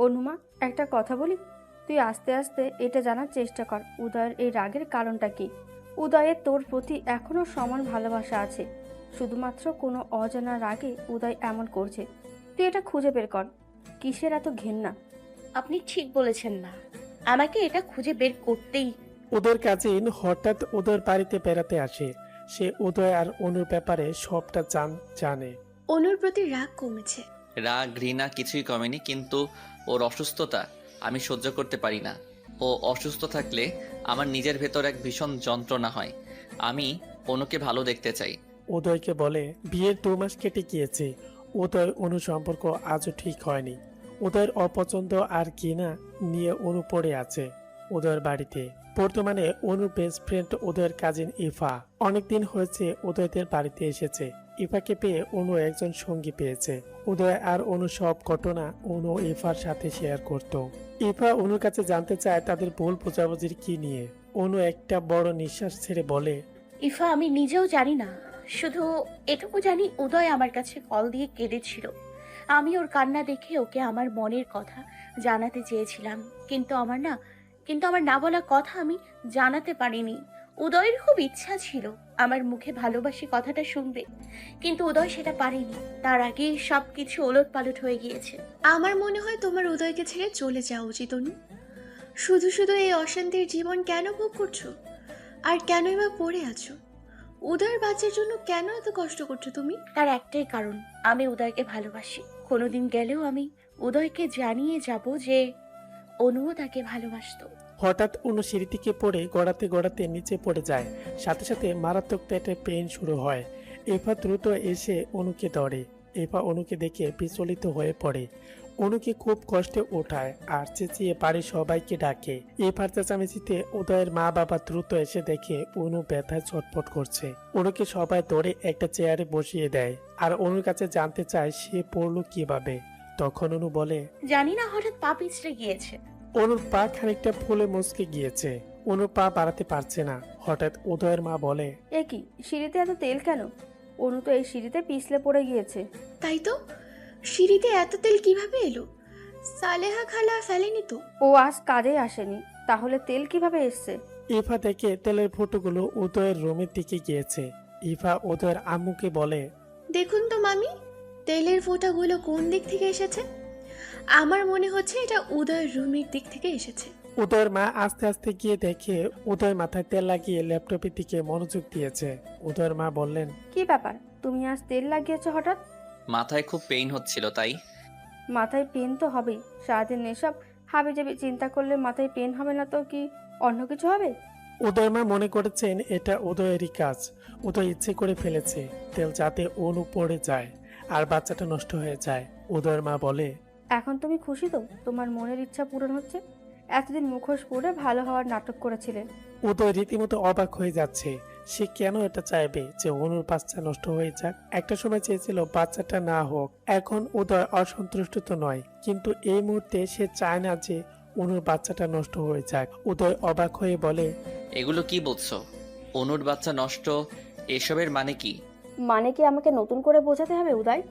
অনুমা, একটা কথা বলি, তুই আস্তে আস্তে এটা জানার চেষ্টা কর উদয়ের এই রাগের কারণটা কি। উদয়ের তোর প্রতি এখনো সমান ভালোবাসা আছে, শুধুমাত্র কোনো অজানা রাগে উদয় এমন করছে। তুই এটা খুঁজে বের কর, কিসের এত ঘেন্না। আপনি ঠিক বলেছেন মা, আমাকে এটা খুঁজে বের করতেই। উদয়ের কাজিন হঠাৎ উদয়ের বাড়িতে বেড়াতে আসে। সে উদয় আর অনুর ব্যাপারে সবটা জানে। অনুর প্রতি রাগ কমেছে। রাগ ঘৃণা কিছুই কমেনি, কিন্তু ওর অসুস্থতা আমি সহ্য করতে পারি না। ও অসুস্থ থাকলে আমার নিজের ভেতর এক ভীষণ যন্ত্রণা হয়। আমি অনুকে ভালো দেখতে চাই। উদয়কে বলে বিয়ের 2 মাস কেটে গিয়েছে, উদয় অনু সম্পর্ক আজও ঠিক হয়নি। উদয়ের অপছন্দ আর ঘৃণা নিয়ে অনু পড়ে আছে উদয়ের বাড়িতে। বর্তমানে অনুর বেস্ট ফ্রেন্ড উদয়ের কাজিন ইফা অনেকদিন হয়েছে উদয়দের বাড়িতে এসেছে। ইফাকে পেয়ে অনু একজন সঙ্গী পেয়েছে। উদয় আর অনু সব ঘটনা অনু ইফার সাথে শেয়ার করত। ইফা অনুর কাছে জানতে চায় তাদের ভুল বোঝাবুঝির কি নিয়ে। অনু একটা বড় নিঃশ্বাস ছেড়ে বলে, ইফা, আমি নিজেও জানি না, শুধু এটুকু জানি উদয় আমার কাছে কল দিয়ে কেঁদেছিল। আমি ওর কান্না দেখে ওকে আমার মনের কথা জানাতে চেয়েছিলাম, কিন্তু আমার না বলা কথা আমি জানাতে পারিনি। উদয়ের খুব ইচ্ছা ছিল আমার মুখে ভালোবাসি কথাটা শুনবে, কিন্তু উদয় সেটা পারেনি। তার আগে সবকিছু ওলটপালট হয়ে গিয়েছে। আমার মনে হয় তোমার উদয়কে ছেড়ে চলে যাওয়া উচিত অনু। শুধু শুধু এই অশান্তির জীবন কেন ভোগ করছো? আর কেনই বা পড়ে আছো? উদয়ের বাচ্চার জন্য কেন এত কষ্ট করছো তুমি? তার একটাই কারণ, আমি উদয়কে ভালোবাসি। কোনোদিন গেলেও আমি উদয়কে জানিয়ে যাব যে অনুও তাকে ভালোবাসতো। হঠাৎ অনু সিঁড়ি থেকে পড়ে গড়াতে গড়াতে নিচে পড়ে যায়। সাথে সাথে মারাত্মক পেটে পেইন শুরু হয়। এফা দ্রুত এসে অনুকে ধরে। এফা অনুকে দেখে বিচলিত হয়ে পড়ে। অনুকে খুব কষ্টে ওঠায় আর চেঁচিয়ে বাড়ির সবাইকে ডাকে। এফার চেঁচামেচিতে উদয়ের মা বাবা দ্রুত এসে দেখে অনু ব্যথায় ছটফট করছে। অনুকে সবাই ধরে একটা চেয়ারে বসিয়ে দেয় আর অনুর কাছে জানতে চায় সে পড়লো কিভাবে। তখন অনু বলে, জানি না, হঠাৎ পা পিছড়ে গিয়েছে। অনুর পা খানিকটা ফুলে মুচকে গিয়েছে। অনু পা বাড়াতে পারছে না। হঠাৎ উদয়ের মা বলে, এ কি, সিঁড়িতে এত তেল কেন? অনু তো এই সিঁড়িতে পিছলে পড়ে গিয়েছে। তাই তো, সিঁড়িতে এত তেল কিভাবে এলো? সালেহা খালা ফেলেনি তো? ও আজ কাজে আসেনি, তাহলে তেল কিভাবে এসছে? ইফা দেখে তেলের ফোঁটাগুলো উদয়ের রুমের দিকে গিয়েছে। ইফা উদয়ের আম্মুকে বলে, দেখুন তো মামি, তেলের ফোঁটাগুলো কোন দিক থেকে এসেছে? আমার মনে হচ্ছে এটা উদয়ের রুমের দিক থেকে এসেছে। উদয়ের মা আস্তে আস্তে গিয়ে দেখে উদয়ের মাথায় তেল লাগিয়ে ল্যাপটপের দিকে মনোযোগ দিয়েছে। উদয়ের মা বললেন, কি ব্যাপার, তুমি আজ তেল লাগিয়েছো হঠাৎ? মাথায় খুব পেইন হচ্ছিল তাই। মাথায় পেন তো হবেই, সারাদিন এসব হাবিজাবি চিন্তা করলে মাথায় পেন হবে না তো কি অন্য কিছু হবে? উদয়ের মা মনে করেছেন এটা উদয়েরই কাজ। উদয় ইচ্ছে করে ফেলেছে তেল যাতে অনু পড়ে যায় আর বাচ্চাটা নষ্ট হয়ে যায়। উদয়ের মা বলে, এখন তুমি খুশি তো তোমার মনের ইচ্ছা পূরণ হচ্ছে? এতদিন মুখোশ পরে ভালো হওয়ার নাটক করেছিলেন। উদয় রীতিমতো অবাক হয়ে যাচ্ছে। সে কেন এটা চাইবে যে অনুর বাচ্চা নষ্ট হয়ে যাক? একটা সময় চেয়েছিল বাচ্চাটা না হোক। এখন উদয় অসন্তুষ্ট তো নয়, কিন্তু এই মুহূর্তে সে চায় না যে অনুর বাচ্চাটা নষ্ট হয়ে যাক। উদয় অবাক হয়ে বলে, এগুলো কি বলছো? অনুর বাচ্চা নষ্ট, এসবের মানে কি? মানে কি আমাকে নতুন করে বোঝাতে হবে উদয়?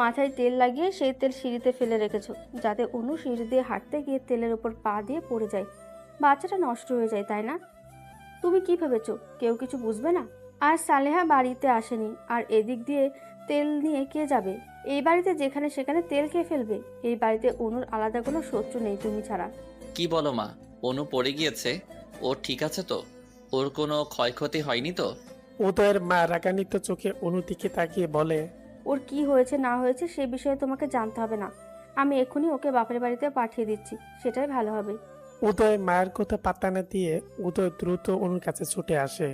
মাথায় তেল লাগিয়ে সেই তেল সিঁড়িতে ফেলে রেখেছো যাতে অনু সিঁড়ি দিয়ে হাঁটতে গিয়ে তেলের উপর পা দিয়ে পড়ে যায়, বাচ্চাটা নষ্ট হয়ে যায়, তাই না? তুমি কি ভেবেছো কেউ কিছু বুঝবে না? আর সালেহা বাড়িতে আসেনি, আর এদিক দিয়ে তেল নিয়ে কে যাবে? এই বাড়িতে যেখানে সেখানে তেল কে ফেলবে? এই বাড়িতে অনুর আলাদা কোনো শত্রু নেই তুমি ছাড়া। কি বলো মা? অনু পড়ে গিয়েছে, ও ঠিক আছে তো? ওর কোনো ক্ষয়ক্ষতি হয়নি তো? উদয়ের মা রাগান্বিত চোখে অনুর দিকে তাকিয়ে বলে, ওর কি হয়েছে না হয়েছে সে বিষয়ে তোমাকে জানতে হবে না। আমি এক্ষুনি ওকে বাপের বাড়িতে পাঠিয়ে দিচ্ছি, সেটাই ভালো হবে। উদয় মায়ের কথা পাত্তা না দিয়ে উদয় দ্রুত অনুর কাছে ছুটে আসে।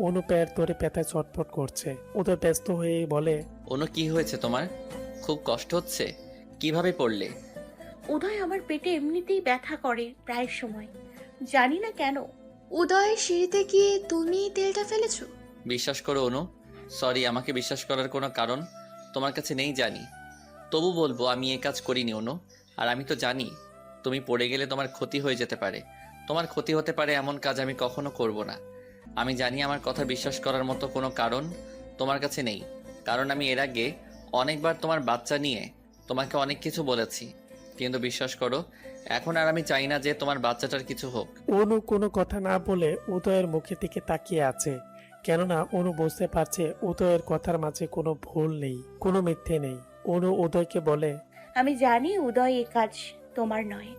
অনু পেট ধরে ব্যথায় ছটফট করছে। উদয় ব্যস্ত হয়ে বলে, অনু কি হয়েছে তোমার? খুব কষ্ট হচ্ছে? কিভাবে পড়লে? উদয়, আমার পেটে এমনিতেই ব্যথা করে প্রায় সময়, জানি না কেন। উদয়ের সিঁড়িতে গিয়ে তুমি তেলটা ফেলেছো? বিশ্বাস করো অনু, সরি, আমাকে বিশ্বাস করার কোনো কারণ তোমার কাছে নেই জানি, তবু বলবো আমি এ কাজ করিনি অনু। আর আমি তো জানি তুমি পড়ে গেলে তোমার ক্ষতি হয়ে যেতে পারে। তোমার ক্ষতি হতে পারে এমন কাজ আমি কখনো করব না। আমি জানি আমার কথা বিশ্বাস করার মতো কোনো কারণ তোমার কাছে নেই, কারণ আমি এর আগে অনেকবার তোমার বাচ্চা নিয়ে তোমাকে অনেক কিছু বলেছি, কিন্তু বিশ্বাস করো এখন আর আমি চাই না যে তোমার বাচ্চাটার কিছু হোক। অনু কোনো কথা না বলে উদয়ের মুখের দিকে তাকিয়ে আছে। কেননা অনু বুঝতে পারছে উদয়ের কথার মাঝে কোনো ভুল নেই, কোনো মিথ্যে নেই। অনু উদয়কে বলে, আমি জানি উদয়, এ কাজ তোমার নয়,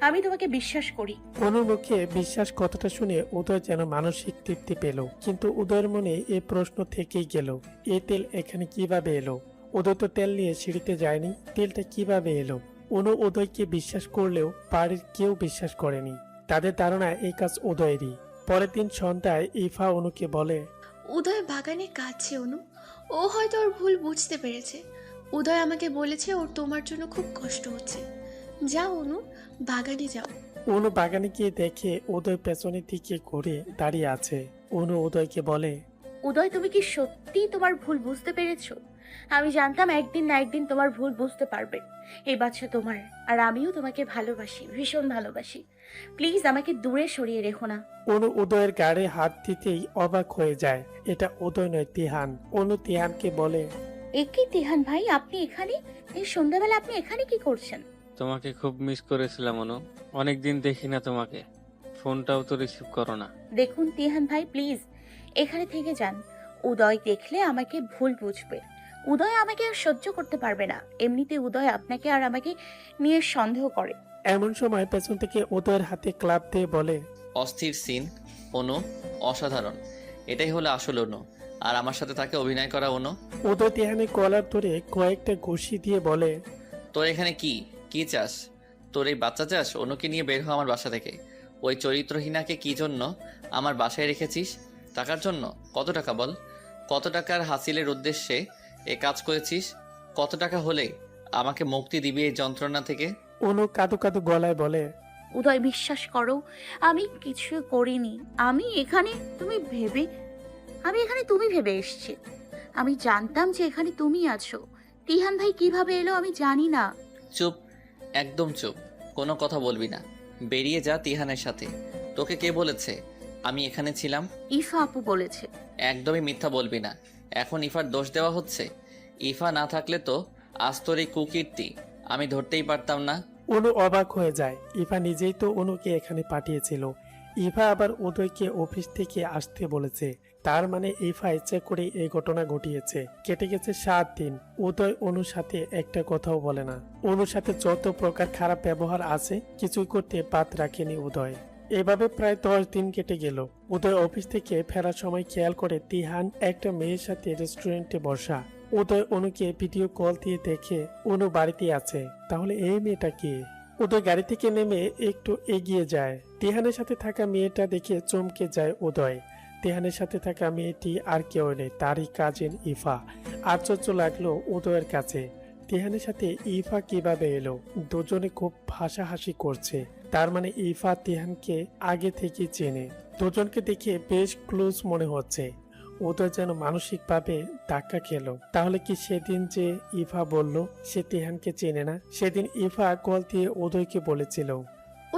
আমি তোমাকে বিশ্বাস করি। অনুর মুখে বিশ্বাস কথাটা শুনে উদয় যেন মানসিক তৃপ্তি পেল, কিন্তু উদয়ের মনে এই প্রশ্ন থেকেই গেল, এই তেল এখানে কিভাবে এলো? উদয় তো তেল নিয়ে সিঁড়িতে যায়নি, তেলটা কিভাবে এলো? অনু উদয়কে বিশ্বাস করলেও বাড়ির কেউ বিশ্বাস করেনি। তাদের ধারণা এই কাজ উদয়েরই। পরের দিন সন্ধ্যায় ইফা অনুকে বলে, উদয় বাগানে কাঁদছে অনু। ও হয়তো ওর ভুল বুঝতে পেরেছে। উদয় আমাকে বলেছে ওর তোমার জন্য খুব কষ্ট হচ্ছে। যাও অনু, বাগানে যাও। অনু বাগানে গিয়ে দেখে উদয় পেছনের দিকে ঘুরে দাঁড়িয়ে আছে। অনু উদয়কে বলে, উদয়, তুমি কি সত্যি তোমার ভুল বুঝতে পেরেছো? আমি জানতাম একদিন না একদিন তোমার ভুল বুঝতে পারবে। এই বাচ্চা তোমার, আর আমিও তোমাকে ভালোবাসি, ভীষণ ভালোবাসি। প্লিজ আমাকে দূরে সরিয়ে রেখো না। অনু উদয়ের গাড়ে হাত দিতেই অবাক হয়ে যায়। এটা উদয় নয়, তিহান। অনু তিহানকে বলে, এ কি তিহান ভাই, আপনি এখানে? এই সন্ধ্যাবেলা আপনি এখানে কি করছেন? তোমাকে খুব মিস করেছিলাম অনু, অনেকদিন দেখি না তোমাকে, ফোনটাও তো রিসিভ করো না। দেখুন তিহান ভাই, প্লিজ এখানে থেকে যান। উদয় দেখলে আমাকে ভুল বুঝবে। উদয় আমাকে আর সহ্য করতে পারবে না। এমনিতে উদয় আপনাকে আর আমাকে নিয়ে সন্দেহ করে। এমন সময় পেছন থেকে উদয়ের হাতে ক্লাব দিয়ে বলে, অস্থির সিন অনু, অসাধারণ। এটাই হলো আসল অনু, আর আমার সাথে তাকে অভিনয় করা অনু। উদয় তিহানের কলার ধরে কয়েকটা ঘুষি দিয়ে বলে, তোর এখানে কি কি চাস? তোর এই বাচ্চা চাস? অনুকে নিয়ে বের হ আমার বাসা থেকে। ওই চরিত্রহীনাকে কি জন্য আমার বাসায় রেখেছিস? টাকার জন্য? কত টাকা বল? কত টাকার হাসিলের উদ্দেশ্যে এ কাজ করেছিস? কত টাকা হলে আমাকে মুক্তি দিবি এই যন্ত্রণা থেকে? অনু কাঁদো কাঁদো গলায় বলে, উদয়, বিশ্বাস করো, আমি কিছু করিনি। আমি এখানে তুমি ভেবে এসেছি। আমি জানতাম যে এখানে তুমি আছো। তিহান ভাই কিভাবে এলো আমি জানি না। চুপ, একদম চুপ, কোনো কথা বলবি না। বেরিয়ে যা তিহানের সাথে। তোকে কে বলেছে আমি এখানে ছিলাম? ইফা আপু বলেছে। একদমই মিথ্যা বলবি না। এখন ইফার দোষ দেওয়া হচ্ছে। ইফা না থাকলে তো আজ তোর এই কুকীর্তি আমি ধরতেই পারতাম না। অনু অবাক হয়ে যায়। ইফা নিজেই তো অনুকে এখানে পাঠিয়েছিল। ইফা আবার উদয়কে অফিস থেকে আসতে বলেছে। তার মানে ইফা ইচ্ছে করে এই ঘটনা ঘটিয়েছে। কেটে গেছে 7 দিন। উদয় অনুর সাথে একটা কথাও বলে না। অনুর সাথে যত প্রকার খারাপ ব্যবহার আছে কিছুই করতে বাদ রাখেনি উদয়। এভাবে প্রায় 10 দিন কেটে গেল। উদয় অফিস থেকে ফেরার সময় খেয়াল করে তিহান একটা মেয়ের সাথে রেস্টুরেন্টে বসা। উদয় অনুকে ভিডিও কল দিয়ে দেখে অনু বাড়িতে আছে। তাহলে এই মেয়েটা কে? উদয় গাড়ি থেকে নেমে একটু এগিয়ে যায়। তিহানের সাথে থাকা মেয়েটা দেখে চমকে যায় উদয়। তিহানের সাথে থাকা মেয়েটি আর কেউ নেই, তারই কাজিন ইফা। আশ্চর্য লাগলো উদয়ের কাছে, তিহানের সাথে ইফা কিভাবে এলো? দুজনে খুব হাসাহাসি করছে। তার মানে ইফা তিহানকে আগে থেকে চেনে। দুজনকে দেখে বেশ ক্লোজ মনে হচ্ছে। উদয় যেন মানসিকভাবে ধাক্কা খেলো। তাহলে কি সেদিন যে ইফা বলল সে তিহানকে চেনে না? সেদিন ইফা কল দিয়ে উদয়কে বলেছিল,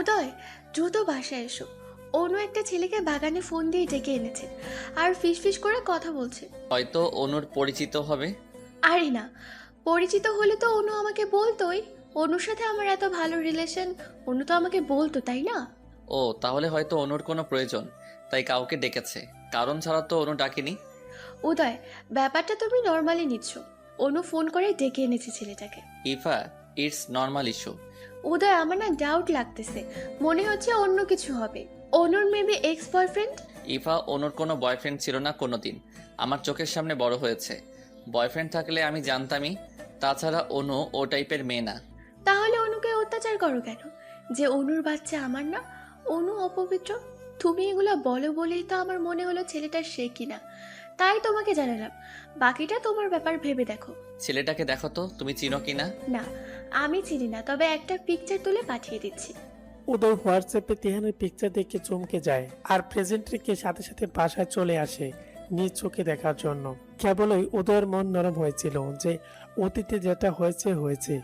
উদয়, দ্রুত বাসায় এসো। অনু একটা ছেলেকে বাগানে ফোন দিয়ে ডেকে এনেছে আর ফিস করে কথা বলছে। হয়তো অনুর পরিচিত হবে। আরে না, পরিচিত হলে তো অনু আমাকে বলতোই। অনুর সাথে আমার এত ভালো রিলেশন, অনু তো আমাকে বলতো, তাই না? ও, তাহলে হয়তো অনুর কোনো প্রয়োজন, তাই কাউকে ডেকেছে। কারণ ছাড়া তো অনু ডাকেনি। উদয়, ব্যাপারটা তুমি নর্মালি নিচ্ছ। অনু ফোন করে ডেকে এনেছে ছেলেটাকে। Ifa, it's normal issue. Uday, আমার না ডাউট লাগতেছে, মনে হচ্ছে অন্য কিছু হবে। অনুর মেবি এক্স বয়ফ্রেন্ড। ইফা, অনুর কোনো বয়ফ্রেন্ড ছিল না কোনোদিন। আমার চোখের সামনে বড় হয়েছে। বয়ফ্রেন্ড থাকলে আমি জানতামই। তাছাড়া অনু ও টাইপের মেয়ে না। তাহলে অনুকে অত্যাচার করো কেন? যে অনুর বাচ্চা আমার না? অনু অপবিত্র? তুমি এগুলো বলো বলেই তো আমার মনে হলো ছেলেটা সে কিনা, তাই তোমাকে জানালাম। বাকিটা তোমার ব্যাপার, ভেবে দেখো। ছেলেটাকে দেখো তো, তুমি চিনো কিনা? না, আমি চিনি না, তবে একটা পিকচার তুলে পাঠিয়ে দিচ্ছি। উদয় হোয়াটসঅ্যাপে তিহানের পিকচার দেখে চমকে যায় আর প্রেজেন্ট রেখে সাথে সাথে বাসায় চলে আসে নিজ চোখে দেখার জন্য। কেবলই উদয়ের মন নরম হয়েছিল যে অতীতে যেটা হয়েছে হয়েছে,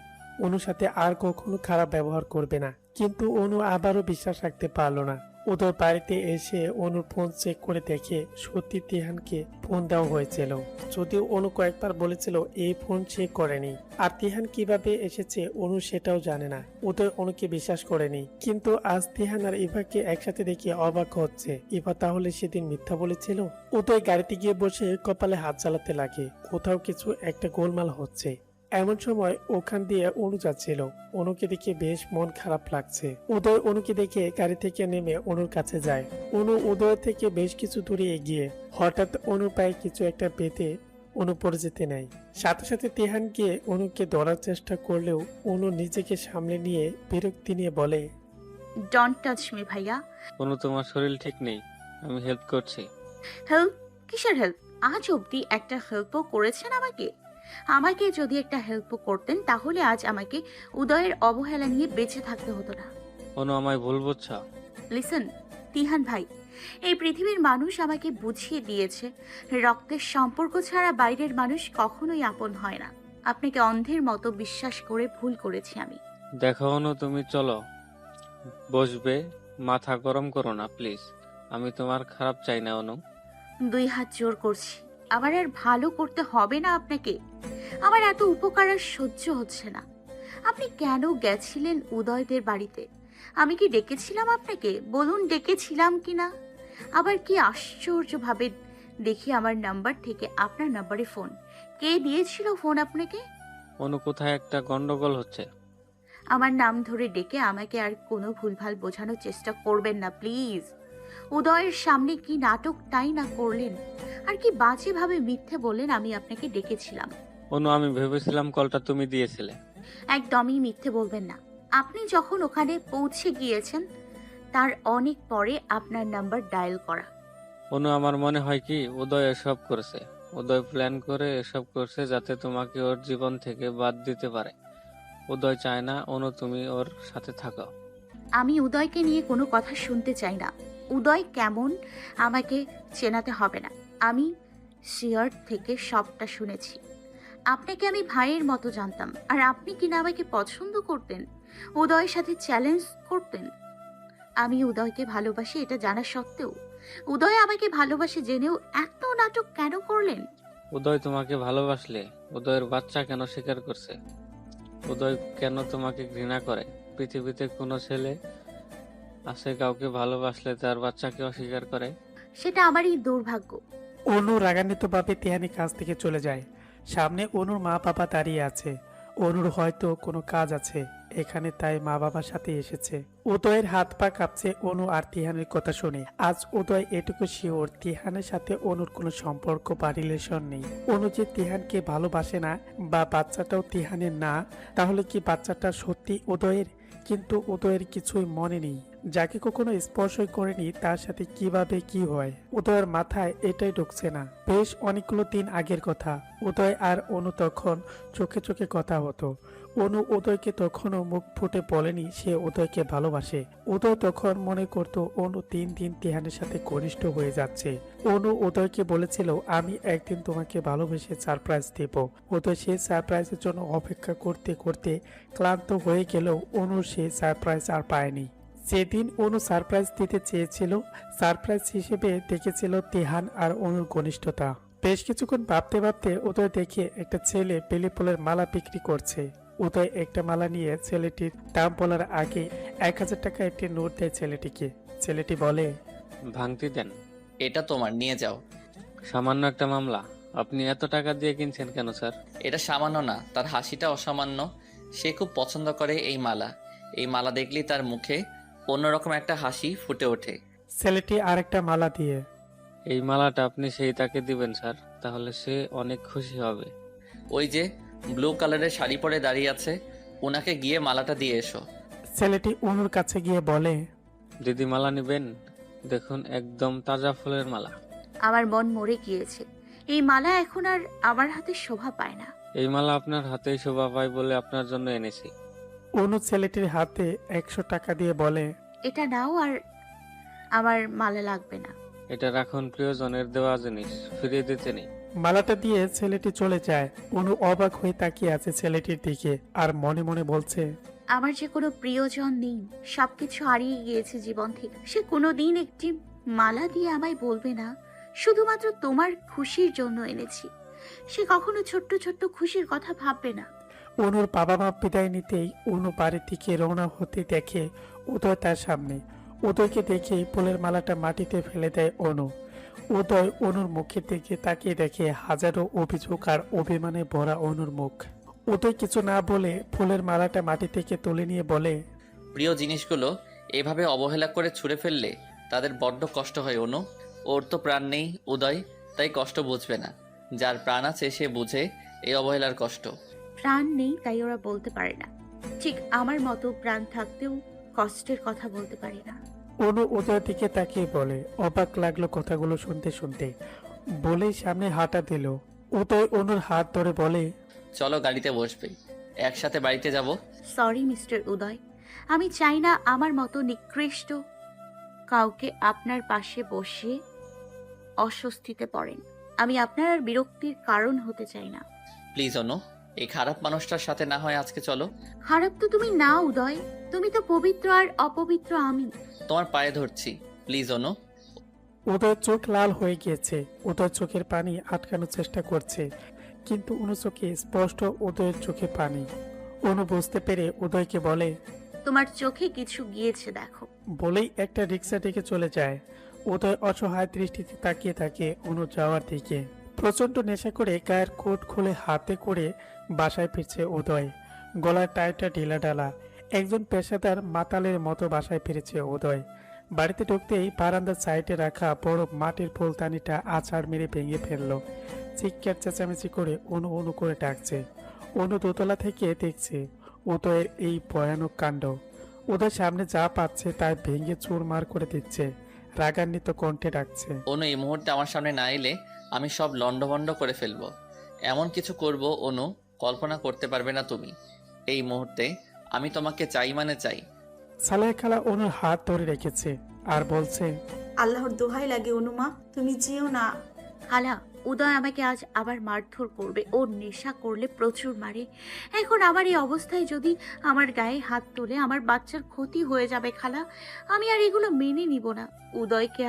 অনুর সাথে আর কখনো খারাপ ব্যবহার করবে না। কিন্তু অনু আবারও বিশ্বাস রাখতে পারলো না। উদয় বাড়িতে এসে অনুর ফোন চেক করে দেখে সত্যি তিহানকে ফোন দেওয়া হয়েছিল। যদিও অনু কয়েকবার বলেছিল এই ফোন চেক করেনি। আর তিহান কিভাবে এসেছে অনু সেটাও জানে না। উদয় অনুকে বিশ্বাস করেনি। কিন্তু আজ তিহান আর ইভাকে একসাথে দেখে অবাক হচ্ছে। ইভা তাহলে সেদিন মিথ্যা বলেছিল? উদয় গাড়িতে গিয়ে বসে কপালে হাত চালাতে লাগে। কোথাও কিছু একটা গোলমাল হচ্ছে। এমন সময় ওখান দিয়ে অনু যাচ্ছিল। অনুকে দেখে বেশ মন খারাপ লাগছে। উদয় অনুকে দেখে গাড়ি থেকে নেমে অনুর কাছে যায়। অনু উদয় থেকে বেশ কিছু দূরে এগিয়ে হঠাৎ অনুর পায়ে কিছু একটা বেঁধে অনু পড়ে যেতে নেয়। সাথে সাথে তিহান গিয়ে অনুকে ধরার চেষ্টা করলেও অনু নিজেকে সামলে নিয়ে বিরক্তি নিয়ে বলে, ডোন্ট টাচ মি ভাইয়া। অনু তোমার শরীর ঠিক নেই, আমি হেল্প করছি। হেল্প? কিসের হেল্প? আজ অবধি একটা হেল্পও করেছেন আমাকে? আমাকে যদি একটা হেল্পও করতেন তাহলে আজ আমাকে উদয়ের অবহেলা নিয়ে বেঁচে থাকতে হতো না। অনু আমায় ভুল বুঝছো। লিসেন তিহান ভাই, এই পৃথিবীর মানুষ আমাকে বুঝিয়ে দিয়েছে রক্তের সম্পর্ক ছাড়া বাইরের মানুষ কখনোই আপন হয় না। আপনাকে অন্ধের মতো বিশ্বাস করে ভুল করেছি আমি। দেখো অনু, তুমি চলো, বসবে, মাথা গরম করো না প্লিজ। আমি তোমার খারাপ চাই না অনু। 2 হাত জোর করছি, আমার আর ভালো করতে হবে না আপনাকে। আমার এত উপকার আর সহ্য হচ্ছে না। আপনি কেন গেছিলেন উদয়দের বাড়িতে? আমি কি ডেকেছিলাম আপনাকে? বলুন ডেকেছিলাম কি না? আবার কি আশ্চর্যভাবে দেখি আমার নাম্বার থেকে আপনার নাম্বারে ফোন। কে দিয়েছিল ফোন আপনাকে? অনু, কোথায় একটা গন্ডগোল হচ্ছে। আমার নাম ধরে ডেকে আমাকে আর কোনো ভুলভাল বোঝানোর চেষ্টা করবেন না প্লিজ। উদয়ের সামনে কি নাটকটাই না করলেন, আর কি বাজেভাবে মিথ্যে বললেন আমি আপনাকে ডেকেছিলাম। অনু, আমি ভেবেছিলাম কলটা তুমি দিয়েছিলে। একদমই মিথ্যে বলবেন না। আপনি যখন ওখানে পৌঁছে গিয়েছেন তার অনেক পরে আপনার নাম্বার ডায়াল করা। অনু, আমার মনে হয় কি উদয় এসব করেছে। উদয় প্ল্যান করে এসব করছে যাতে তোমাকে ওর জীবন থেকে বাদ দিতে পারে। উদয় চায় না অনু তুমি ওর সাথে থাকো। আমি উদয়কে নিয়ে কোনো কথা শুনতে চাই না। উদয় কেমন আমাকে চেনাতে হবে না। আমি শিয়র থেকে সবটা শুনেছি। আপনাকে আমি ভাইয়ের মতো জানতাম, আর আপনি কিনা আমাকে পছন্দ করতেন, উদয়ের সাথে চ্যালেঞ্জ করতেন। আমি উদয়কে ভালোবাসি এটা জানা সত্ত্বেও উদয় আমাকে ভালোবাসে জেনেও এত নাটক কেন করলেন? উদয় তোমাকে ভালোবাসলে উদয়ের বাচ্চা কেন স্বীকার করছে? উদয় কেন তোমাকে ঘৃণা করে? পৃথিবীতে কোনো ছেলে আছে কাউকে ভালোবাসলে তার বাচ্চাকে অস্বীকার করে? সেটা আমারই দুর্ভাগ্য। অনু রাগান্বিতভাবে তিহানের কাছ থেকে চলে যায়। সামনে অনুর মা বাবা দাঁড়িয়ে আছে। অনুর হয়তো কোনো কাজ আছে এখানে, তাই মা বাবার সাথে এসেছে। উদয়ের হাত পা কাঁপছে অনু আর তিহানের কথা শুনে। আজ উদয় এটুকু শিওর তিহানের সাথে অনুর কোনো সম্পর্ক বা রিলেশন নেই। অনু যে তিহানকে ভালোবাসে না বা বাচ্চাটাও তিহানের না, তাহলে কি বাচ্চাটা সত্যি উদয়ের? কিন্তু উদয়ের কিছুই মনে নেই। যাকে কখনো স্পর্শই করেনি তার সাথে কিভাবে কি হয়, উদয়ের মাথায় এটাই ঢুকছে না। বেশ অনেকগুলো দিন আগের কথা। উদয় আর অনু তখন চোখে চোখে কথা হতো। অনু উদয়কে তখনও মুখ ফুটে বলেনি সে উদয়কে ভালোবাসে। উদয় তখন মনে করত অনু দিন দিন তিহানের সাথে ঘনিষ্ঠ হয়ে যাচ্ছে। অনু উদয়কে বলেছিল আমি একদিন তোমাকে ভালোবেসে সারপ্রাইজ দেব। উদয় সেই সারপ্রাইজের জন্য অপেক্ষা করতে করতে ক্লান্ত হয়ে গেলেও অনু সেই সারপ্রাইজ আর পায়নি। যেদিন অনু সারপ্রাইজ দিতে চেয়েছিল, সারপ্রাইজ হিসেবে দেখেছিল তিহান আর অনুর ঘনিষ্ঠতা। বেশ কিছুক্ষণ ভাবতে ভাবতে উদয় দেখে একটা ছেলে বেলি ফুলের মালা বিক্রি করছে। উদয় একটা মালা নিয়ে ছেলেটির দাম বলার আগে 1000 টাকা একটি নোট দেয় ছেলেটিকে। ছেলেটি বলে, ভাঙতি দেন। এটা তোমার, নিয়ে যাও। সামান্য একটা মামলা, আপনি এত টাকা দিয়ে কিনছেন কেন স্যার? এটা সামান্য না, তার হাসিটা অসামান্য। সে খুব পছন্দ করে এই মালা। এই মালা দেখলেই তার মুখে অন্যরকম একটা হাসি ফুটে ওঠে। ছেলেটি আরেকটা মালা দিয়ে, এই মালাটা আপনি সেই তাকে দিবেন স্যার, তাহলে সে অনেক খুশি হবে। ওই যে ব্লু কালারের শাড়ি পরে দাঁড়িয়ে আছে, ওনাকে গিয়ে মালাটা দিয়ে এসো। ছেলেটি অনুর কাছে গিয়ে বলে, দিদি মালা নিবেন? দেখুন একদম তাজা ফুলের মালা। আমার মন মরে গিয়েছে। এই মালা এখন আর আমার হাতে শোভা পায় না। এই মালা আপনার হাতেই শোভা পায় বলে আপনার জন্য এনেছি। অনু ছেলেটির হাতে 100 টাকা দিয়ে বলে, এটা নাও, আর আমার মালা লাগবে না। এটা রাখুন, প্রিয়জনের দেওয়া জিনিস, ফিরিয়ে দিতে নেই। মালাটা দিয়ে ছেলেটি চলে যায়। অনু অবাক হয়ে তাকিয়ে আছে ছেলেটির দিকে আর মনে মনে বলছে, আমার যে কোনো প্রিয়জন নেই, সবকিছু হারিয়ে গিয়েছে জীবন থেকে। সে কোনোদিন একটি মালা দিয়ে আমায় বলবে না শুধুমাত্র তোমার খুশির জন্য এনেছি। সে কখনো ছোট্ট ছোট্ট খুশির কথা ভাববে না। অনুর বাবা মা বিদায় নিতেই অনু বাড়ির দিকে রওনা হতে দেখে উদয় তার সামনে। উদয়কে দেখেই ফুলের মালাটা মাটিতে ফেলে দেয় অনু। উদয় অনুর মুখের দিকে তাকিয়ে দেখে হাজারো অভিযোগ আর অভিমানে ভরা অনুর মুখ। উদয় কিছু না বলে ফুলের মালাটা মাটি থেকে তুলে নিয়ে বলে, প্রিয় জিনিসগুলো এভাবে অবহেলা করে ছুঁড়ে ফেললে তাদের বড্ড কষ্ট হয় অনু। ওর তো প্রাণ নেই উদয়, তাই কষ্ট বুঝবে না। যার প্রাণ আছে সে বুঝে এই অবহেলার কষ্ট। প্রাণ নেই তাই ওরা বলতে পারে না, ঠিক আমার মতো প্রাণ থাকতেও কষ্টের কথা বলতে পারে না। অনু উদয়ের দিকে তাকিয়ে বলে, অবাক লাগলো কথাগুলো শুনতে শুনতে। বলেই সামনে হাঁটা দিল। উদয় অনুর হাত ধরে বলে, চলো গাড়িতে বসবে, একসাথে বাড়িতে যাব। সরি মিস্টার উদয়, আমি চাই না আমার মতো নিকৃষ্ট কাউকে আপনার পাশে বসে অস্বস্তিতে পড়েন। আমি আপনার আর বিরক্তির কারণ হতে চাই না। প্লিজ অনু, এই খারাপ মানুষটার সাথে না হয় আজকে চলো। খারাপ তো তুমি না উদয়, তুমি তো পবিত্র আর অপবিত্র আমি। তোমার পায়ে ধরছি, প্লিজ অনু। উদয়ের চোখ লাল হয়ে গিয়েছে। উদয়ের চোখের পানি আটকানোর চেষ্টা করছে, কিন্তু অনু চোখে স্পষ্ট উদয়ের চোখে পানি। অনু বুঝতে পেরে উদয়কে বলে, তোমার চোখে কিছু গিয়েছে দেখো। বলেই একটা রিক্সা ডেকে চলে যায়। উদয় অসহায় দৃষ্টিতে তাকিয়ে থাকে অনু যাওয়ার দিকে। প্রচন্ড নেশা করে গায়ের কোট খুলে হাতে করে বাসায় ফিরছে উদয়। গলার টাইটা ঢিলা ডালা, একজন পেশাদার মাতালের মতো বাসায় ফিরেছে উদয়। বাড়িতে ঢুকতেই বারান্দার সাইডে রাখা বড় মাটির ফুলদানিটা আছাড় মেরে ভেঙে ফেললো। চিৎকার চেঁচামেচি করে অনু অনু করে ডাকছে। অনু দোতলা থেকে দেখছে উদয়ের এই ভয়ানক কাণ্ড। উদয় সামনে যা পাচ্ছে তাই ভেঙে চুরমার করে দিচ্ছে, রাগান্বিত কণ্ঠে ডাকছে। অনু এই মুহূর্তে আমার সামনে না এলে আমি সব লন্ডভন্ড করে ফেলবো। এমন কিছু করব অনু, কল্পনা করতে পারবে না তুমি। এই মুহূর্তে আমি তোমাকে চাই মানে চাই। সালেহ খালা অনুর হাত ধরে রেখেছে আর বলছে, আল্লাহর দোহাই লাগে অনুমা, তুমি যেও না। খালা, উদয় আমাকে আজ আবার মারধর করবে। ও নেশা করলে প্রচুর মারে। এখন আমার এই অবস্থায় যদি আমার গায়ে হাত তোলে আমার বাচ্চার ক্ষতি হয়ে যাবে খালা। আমি আর এগুলো মেনে নিব না। উদয়কে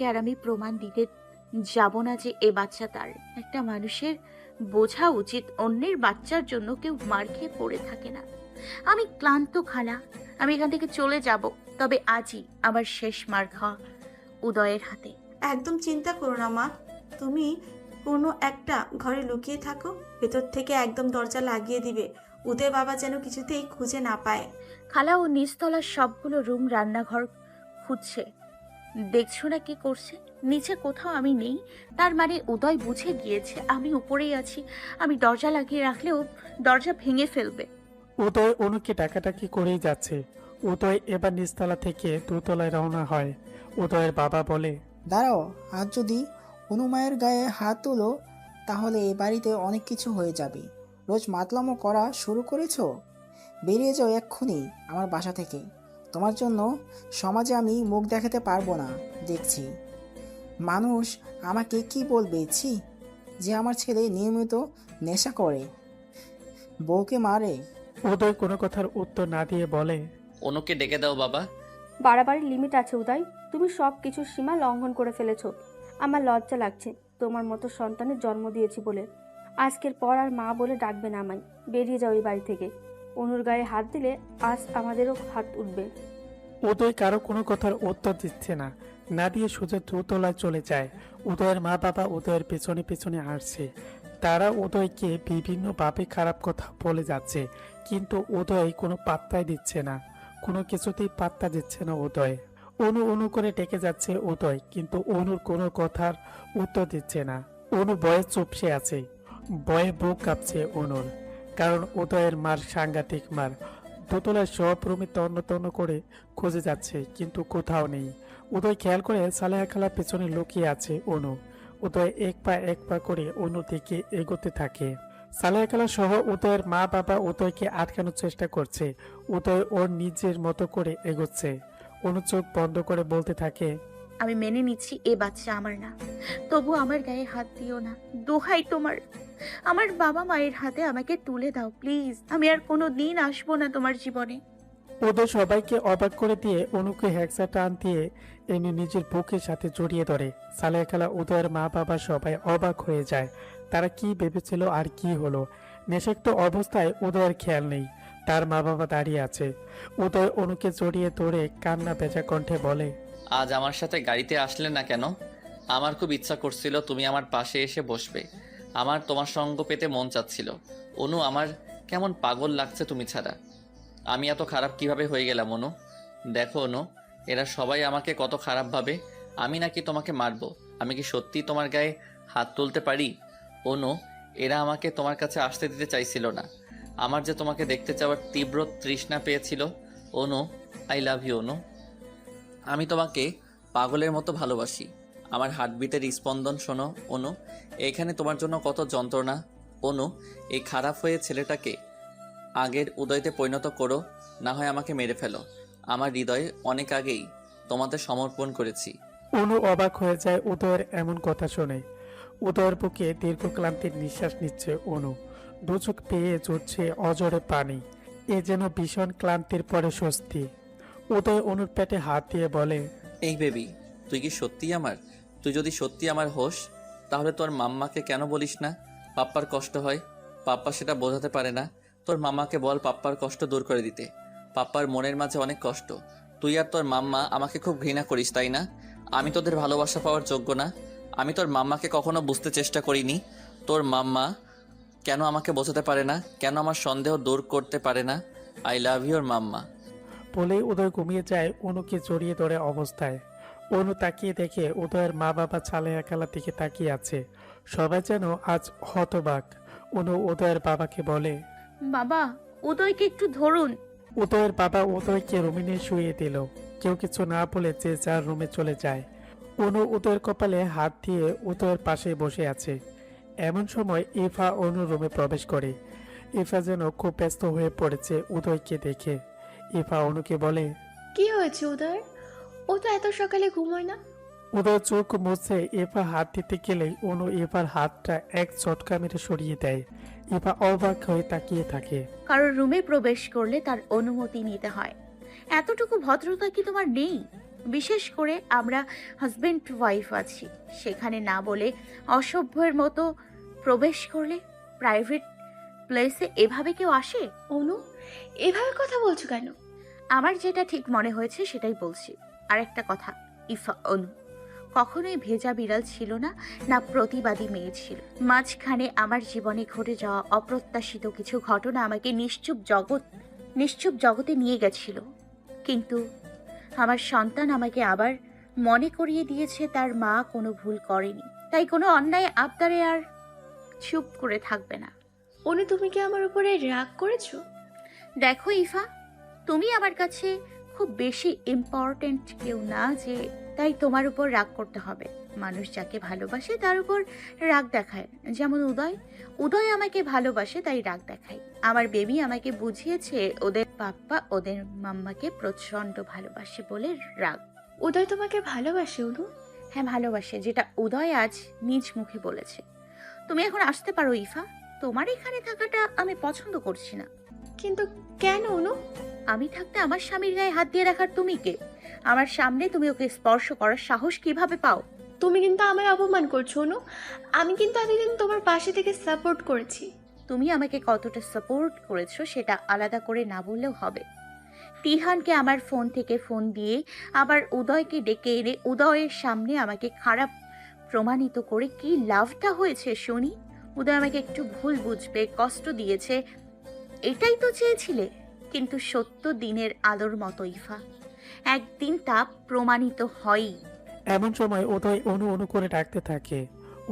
আর আমি প্রমাণ দিতে যাব না যে এ বাচ্চা তার। একটা মানুষের বোঝা উচিত অন্যের বাচ্চার জন্য কেউ মার খেয়ে পড়ে থাকে না। আমি ক্লান্ত খালা, আমি এখান থেকে চলে যাব, তবে আজই আমার শেষ মার খাওয়া উদয়ের হাতে। একদম চিন্তা করো না মা, তুমি কোনো একটা ঘরে লুকিয়ে থাকো, ভেতর থেকে একদম দরজা লাগিয়ে দিবে, উদয় বাবা যেন কিছুতেই খুঁজে না পায়। খালা, ও নিচতলার সবগুলো রুম রান্নাঘর খুঁজছে, দেখছো না কি করছে? নিচে কোথাও আমি নেই, তার মানে উদয় বুঝে গিয়েছে আমি উপরেই আছি। আমি দরজা লাগিয়ে রাখলেও দরজা ভেঙে ফেলবে। উদয় অনুকে ডাকাডাকি করেই যাচ্ছে। উদয় এবার নিচতলা থেকে দোতলায় রওনা হয়। উদয়ের বাবা বলে, দাঁড়াও, আজ যদি অনুমায়ের গায়ে হাত তোলো তাহলে এ বাড়িতে অনেক কিছু হয়ে যাবে। রোজ মাতলামো করা শুরু করেছো? বেরিয়ে যাও এক্ষুনি আমার বাসা থেকে। তোমার জন্য সমাজে আমি মুখ দেখাতে পারবো না। দেখছি মানুষ আমাকে কি বলবে, ছি, যে আমার ছেলে নিয়মিত নেশা করে, বউকে মারে। উদয় কোনো কথার উত্তর না দিয়ে বলে, অনুকে ডেকে দাও বাবা। বাড়াবাড়ির লিমিট আছে উদয়, তুমি সব কিছুর সীমা লঙ্ঘন করে ফেলেছো। আমার লজ্জা লাগছে তোমার মতো সন্তানের জন্ম দিয়েছি বলে। আজকের পর আর মা বলে ডাকবে না আমায়। বেরিয়ে যাও এই বাড়ি থেকে। অনুর গায়ে হাত দিলে আজ আমাদেরও হাত উঠবে। উদয় কারো কোনো কথার উত্তর দিচ্ছে না, না দিয়ে সোজা দোতলায় চলে যায়। উদয়ের মা বাবা উদয়ের পেছনে পেছনে আসছে। তারা উদয়কে বিভিন্নভাবে খারাপ কথা বলে যাচ্ছে, কিন্তু উদয় কোনো পাত্তাই দিচ্ছে না, কোনো কিছুতেই পাত্তা দিচ্ছে না উদয়। অনু অনু করে ডেকে যাচ্ছে উদয়, কিন্তু অনুর কোনো কথার উত্তর দিচ্ছে না। অনু ভয়ে চুপসে আছে, ভয়ে বুক কাঁপছে অনুর, কারণ উদয়ের মার সাংঘাতিক মার। দোতলায় সব রুমে তন্ন তন্ন করে খুঁজে যাচ্ছে, কিন্তু কোথাও নেই। উদয় খেয়াল করে সালেহা খালার পেছনে লুকিয়ে আছে অনু। উদয় এক পা করে অনুর দিকে এগোতে থাকে। সালেহা খালা সহ উদয়ের মা বাবা উদয়কে আটকানোর চেষ্টা করছে। উদয় ওর নিজের মতো করে এগোচ্ছে। অনু চোখ বন্ধ করে বলতে থাকে, আমি মেনে নিচ্ছি এ বাচ্চা আমার না, তবু আমার গায়ে হাত দিও না। দোহাই তোমার, আমার বাবা মায়ের হাতে আমাকে তুলে দাও প্লিজ। আমি আর কোনো দিন আসবো না তোমার জীবনে। উদয় সবাইকে অবাক করে দিয়ে অনুকে হ্যাকসা টান দিয়ে এনে নিজের বুকের সাথে জড়িয়ে ধরে। সালেহা খালা, উদয়ের মা বাবা সবাই অবাক হয়ে যায়। তারা কি ভেবেছিল আর কি হলো। নেশাক্ত অবস্থায় উদয়ের খেয়াল নেই, তার মা বাবা দাঁড়িয়ে আছে। উদয় অনুকে জড়িয়ে ধরে কান্না ভেজা কণ্ঠে বলে, আজ আমার সাথে গাড়িতে আসলে না কেন? আমার খুব ইচ্ছা করছিল তুমি আমার পাশে এসে বসবে। আমার তোমার সঙ্গ পেতে মন চাচ্ছিল। অনু, আমার কেমন পাগল লাগছে তুমি ছাড়া। আমি এত খারাপ কিভাবে হয়ে গেলাম অনু? দেখো অনু, এরা সবাই আমাকে কত খারাপ ভাবে। আমি নাকি তোমাকে মারবো? আমি কি সত্যি তোমার গায়ে হাত তুলতে পারি? অনু, এরা আমাকে তোমার কাছে আসতে দিতে চাইছিল না। আমার যে তোমাকে দেখতে চাওয়ার তীব্র তৃষ্ণা পেয়েছিল। অনু, আই লাভ ইউ অনু। আমি তোমাকে পাগলের মতো ভালোবাসি। আমার হার্টবিটের স্পন্দন শোনো অনু। এখানে তোমার জন্য কত যন্ত্রণা। অনু, এই খারাপ হয়ে ছেলেটাকে আগের উদয়তে পরিণত করো, না হয় আমাকে মেরে ফেলো। আমার হৃদয় অনেক আগেই তোমাদের সমর্পণ করেছি। অনু অবাক হয়ে যায় উদয়ের এমন কথা শুনে। উদয়ের বুকে দীর্ঘ ক্লান্তির নিঃশ্বাস নিচ্ছে অনু। দু চোখ পেয়ে ঝরছে অজরে পানি। এ যেন ভীষণ ক্লান্তির পরে স্বস্তি। উদয় অনুর পেটে হাত দিয়ে বলে, এই বেবি, তুই কি সত্যি আমার? তুই যদি সত্যি আমার হোস, তাহলে তোর মাম্মাকে কেন বলিস না পাপ্পার কষ্ট হয়? পাপ্পা সেটা বোঝাতে পারে না। তোর মাম্মাকে বল পাপ্পার কষ্ট দূর করে দিতে। পাপ্পার মনের মাঝে অনেক কষ্ট। তুই আর তোর মাম্মা আমাকে খুব ঘৃণা করিস, তাই না? আমি তোদের ভালোবাসা পাওয়ার যোগ্য না? আমি তোর মাম্মাকে কখনো বুঝতে চেষ্টা করিনি। তোর মাম্মা কেন আমাকে বোঝাতে পারে না? কেন আমার সন্দেহ দূর করতে পারে না? আই লাভ ইউর মাম্মা। বলেই উদয় ঘুমিয়ে যায় অনুকে জড়িয়ে ধরে অবস্থায়। অনু তাকিয়ে দেখে উদয়ের মা বাবা ছালেয়া খেলার দিকে তাকিয়ে আছে। সবাই যেন আজ হতবাক। অনু উদয়ের বাবাকে বলে, বাবা, উদয়কে একটু ধরুন। উদয়ের বাবা উদয়কে রুমে নিয়ে শুয়ে দিল। কেউ কিছু না বলে যে যার রুমে চলে যায়। অনু উদয়ের কপালে হাত দিয়ে উদয়ের পাশে বসে আছে। এমন সময় ইফা অনুর রুমে প্রবেশ করে। ইফা যেন খুব ব্যস্ত হয়ে পড়েছে উদয়কে দেখে। ইফা অনুকে বলে, কি হয়েছে উদয়? ও তো এত সকালে ঘুমোয় না। উদয় চোখ মুছে ইফা হাত দিতে গেলেই অনু ইফার হাতটা এক ঝটকা মেরে সরিয়ে দেয়। ইফা অবাক হয়ে তাকিয়ে থাকে। কারোর রুমে প্রবেশ করলে তার অনুমতি নিতে হয়। এতটুকু ভদ্রতা কি তোমার নেই? বিশেষ করে আমরা হাজবেন্ড ওয়াইফ আছি, সেখানে না বলে অসভ্যের মতো প্রবেশ করলে? প্রাইভেট প্লেসে এভাবে কেউ আসে? অনু, এভাবে কথা বলছো কেন? আমার যেটা ঠিক মনে হয়েছে সেটাই বলছি। আর একটা কথা, ইফা অনু কখনোই ভেজা বিড়াল ছিল না, না প্রতিবাদী মেয়ে ছিল। মাঝখানে আমার জীবনে ঘটে যাওয়া অপ্রত্যাশিত কিছু ঘটনা আমাকে নিশ্চুপ জগতে নিয়ে গেছিল। কিন্তু আমার সন্তান আমাকে আবার মনে করিয়ে দিয়েছে তার মা কোনো ভুল করেনি, তাই কোনো অন্যায় আবদারে আর চুপ করে থাকবে না। অনু, তুমি কি আমার উপরে রাগ করেছো? দেখো ইফা, তুমি আমার কাছে খুব বেশি ইম্পর্টেন্ট কেউ না যে তাই তোমার উপর রাগ করতে হবে। মানুষ যাকে ভালোবাসে তার উপর রাগ দেখায়। যেমন উদয় আমাকে ভালোবাসে তাই রাগ দেখায়। আমার বেবি আমাকে বুঝিয়েছে ওদের পাপ্পা ওদের মাম্মাকে প্রচন্ড ভালোবাসে বলে রাগ। উদয় তোমাকে ভালোবাসে অনু? হ্যাঁ ভালোবাসে, যেটা উদয় আজ নিজ মুখে বলেছে। তুমি এখন আসতে পারো ইফা। তোমার এখানে থাকাটা আমি পছন্দ করছি না। কিন্তু কেন অনু? আমি থাকতে আমার স্বামীর গায়ে হাত দিয়ে রাখার তুমি কে? আমার সামনে তুমি ওকে স্পর্শ করার সাহস কিভাবে পাও? তুমি কিন্তু আমায় অপমান করছো অনু। আমি কিন্তু এতদিন তোমার পাশে থেকে সাপোর্ট করেছি। তুমি আমাকে কতটা সাপোর্ট করেছো সেটা আলাদা করে না বললেও হবে। তিহানকে আমার ফোন থেকে ফোন দিয়ে আবার উদয়কে ডেকে এনে উদয়ের সামনে আমাকে খারাপ প্রমাণিত করে কি লাভটা হয়েছে শুনি? উদয় আমাকে একটু ভুল বুঝবে, কষ্ট দিয়েছে, এটাই তো চেয়েছিলে। কিন্তু সত্য দিনের আলোর মতো ইফা, একদিন তা প্রমাণিত হয়ই। এমন সময় উদয় অনু অনু করে ডাকতে থাকে।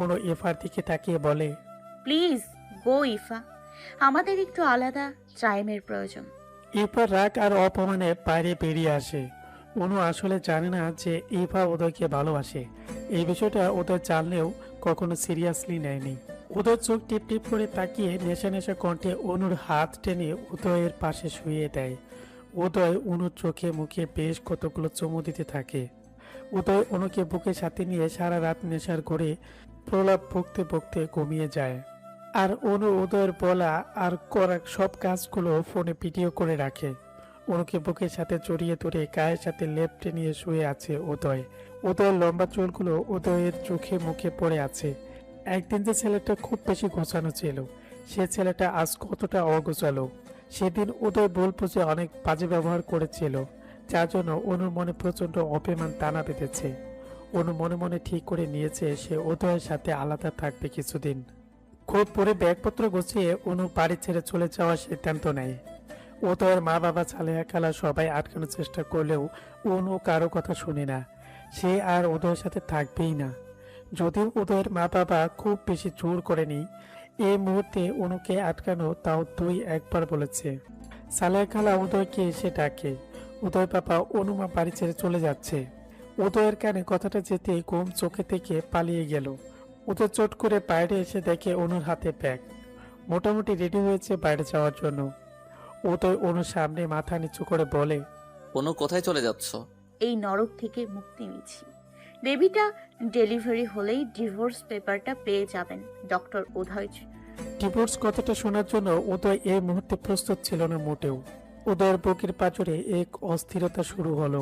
অনু ইফার দিকে তাকিয়ে বলে, প্লিজ গো ইফা, আমাদের একটু আলাদা টাইমের প্রয়োজন। ইফার রাগ আর অপমানে বাইরে বেরিয়ে আসে। অনু আসলে জানে না যে ইফা উদয়কে ভালোবাসে। এই বিষয়টা উদয় জানলেও কখনো সিরিয়াসলি নেয়নি। উদয় চোখ টিপ টিপ করে তাকিয়ে নেশা নেশা কণ্ঠে অনুর হাত টেনে উদয়ের পাশে শুইয়ে দেয়। উদয় অনুর চোখে মুখে বেশ কতগুলো চুমু দিতে থাকে। উদয় অনুকে বুকের সাথে নিয়ে সারা রাত নেশার ঘরে প্রলাপ বকতে বকতে ঘুমিয়ে যায়। আর অনু উদয়ের বলা আর করা সব কাজগুলো ফোনে ভিডিও করে রাখে। অনুকে বুকের সাথে জড়িয়ে ধরে গায়ের সাথে লেপটে নিয়ে শুয়ে আছে উদয়। উদয়ের লম্বা চুলগুলো উদয়ের চোখে মুখে পড়ে আছে। একদিন যে ছেলেটা খুব বেশি গোছানো ছিল, সে ছেলেটা আজ কতটা অগোছালো। সেদিন উদয় ভুল বুঝে অনেক বাজে ব্যবহার করেছিল, যার জন্য অনুর মনে প্রচন্ড অপমান টানা বেঁধেছে। অনু মনে মনে ঠিক করে নিয়েছে সে উদয়ের সাথে আলাদা থাকবে কিছুদিন। খুব পরে ব্যাগপত্র গুছিয়ে অনু বাড়ি ছেড়ে চলে যাওয়ার সিদ্ধান্ত নেয়। উদয়ের মা বাবা ছালেহা খালা সবাই আটকানোর চেষ্টা করলেও অনু কারো কথা শুনে না। সে আর উদয়ের সাথে থাকবেই না। যদিও উদয়ের মা বাবা খুব বেশি জোর করেনি, এই মুহূর্তে অনুকে আটকানো তাও দুই একবার বলেছে। সালেহা খালা উদয়কে এসে ডাকে। উদয় বাবা অনুমা বাড়ি ছেড়ে চলে যাচ্ছে। উদয়ের কানে কথাটা যেতেই ঘুম চোখে থেকে পালিয়ে গেল। উদয় চট করে বাইরে এসে দেখে অনুর হাতে ব্যাগ। মোটামুটি রেডি হয়েছে বাইরে যাওয়ার জন্য। উদয় অনুর সামনে মাথা নিচু করে বলে, অনু কোথায় চলে যাচ্ছ? এই নরক থেকে মুক্তি নিচ্ছি। বেবিটা ডেলিভারি হলেই ডিভোর্স পেপারটা পেয়ে যাবেন ডক্টর উদয়। ডিভোর্স কথাটা শোনার জন্য উদয় এই মুহূর্তে প্রস্তুত ছিল না মোটেও। উদয়ের বুকের পাঁজরে এক অস্থিরতা শুরু হলো।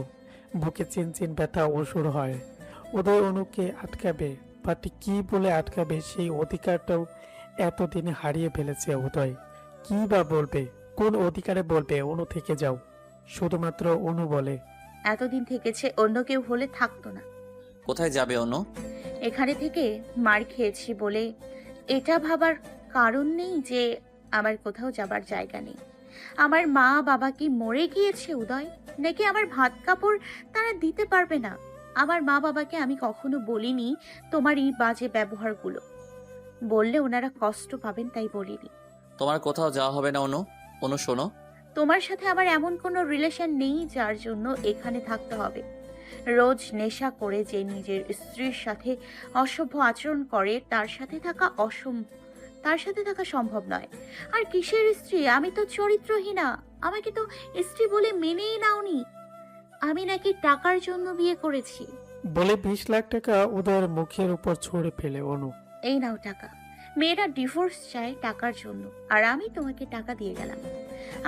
বুকে চিনচিন ব্যথা ও শুরু হয়। উদয় অনুকে আটকাবে, বাট কি বলে আটকাবে সেই অধিকারটাও এতদিনে হারিয়ে ফেলেছে উদয়। কি বা বলবে, কোন অধিকারে বলবে অনু থেকে যাও? শুধুমাত্র অনু বলে, এতদিন থেকেছে, অন্য কেউ হলে থাকতো না। কোথায় যাবে অনু? এখানে থেকে মার খেয়েছি বলে এটা ভাবার কারণ নেই যে আমার কোথাও যাবার জায়গা নেই। আমার মা বাবা কি মরে গিয়েছে উদয়, নাকি আমার ভাত কাপড় তারা দিতে পারবে না? আমার মা বাবাকে আমি কখনো বলিনি তোমার এই বাজে ব্যবহারগুলো। বললে ওনারা কষ্ট পাবেন তাই বলিনি। তোমার কোথাও যাওয়া হবে না অনু। অনু শোনো, তোমার সাথে আমার এমন কোনো রিলেশন নেই যার জন্য এখানে থাকতে হবে। রোজ নেশা করে যে নিজের স্ত্রীর সাথে অসভ্য আচরণ করে তার সাথে থাকা সম্ভব নয়। আর কিসের স্ত্রী? আমি তো চরিত্রহীনা। আমাকে তো স্ত্রী বলে মেনেই নাওনি। আমি নাকি টাকার জন্য বিয়ে করেছি। বলে 20 লাখ টাকা উদয়ের মুখের উপর ছুঁড়ে ফেলে অনু। এই নাও টাকা। মেয়েরা ডিভোর্স চায় টাকার জন্য, আর আমি তোমাকে টাকা দিয়ে গেলাম।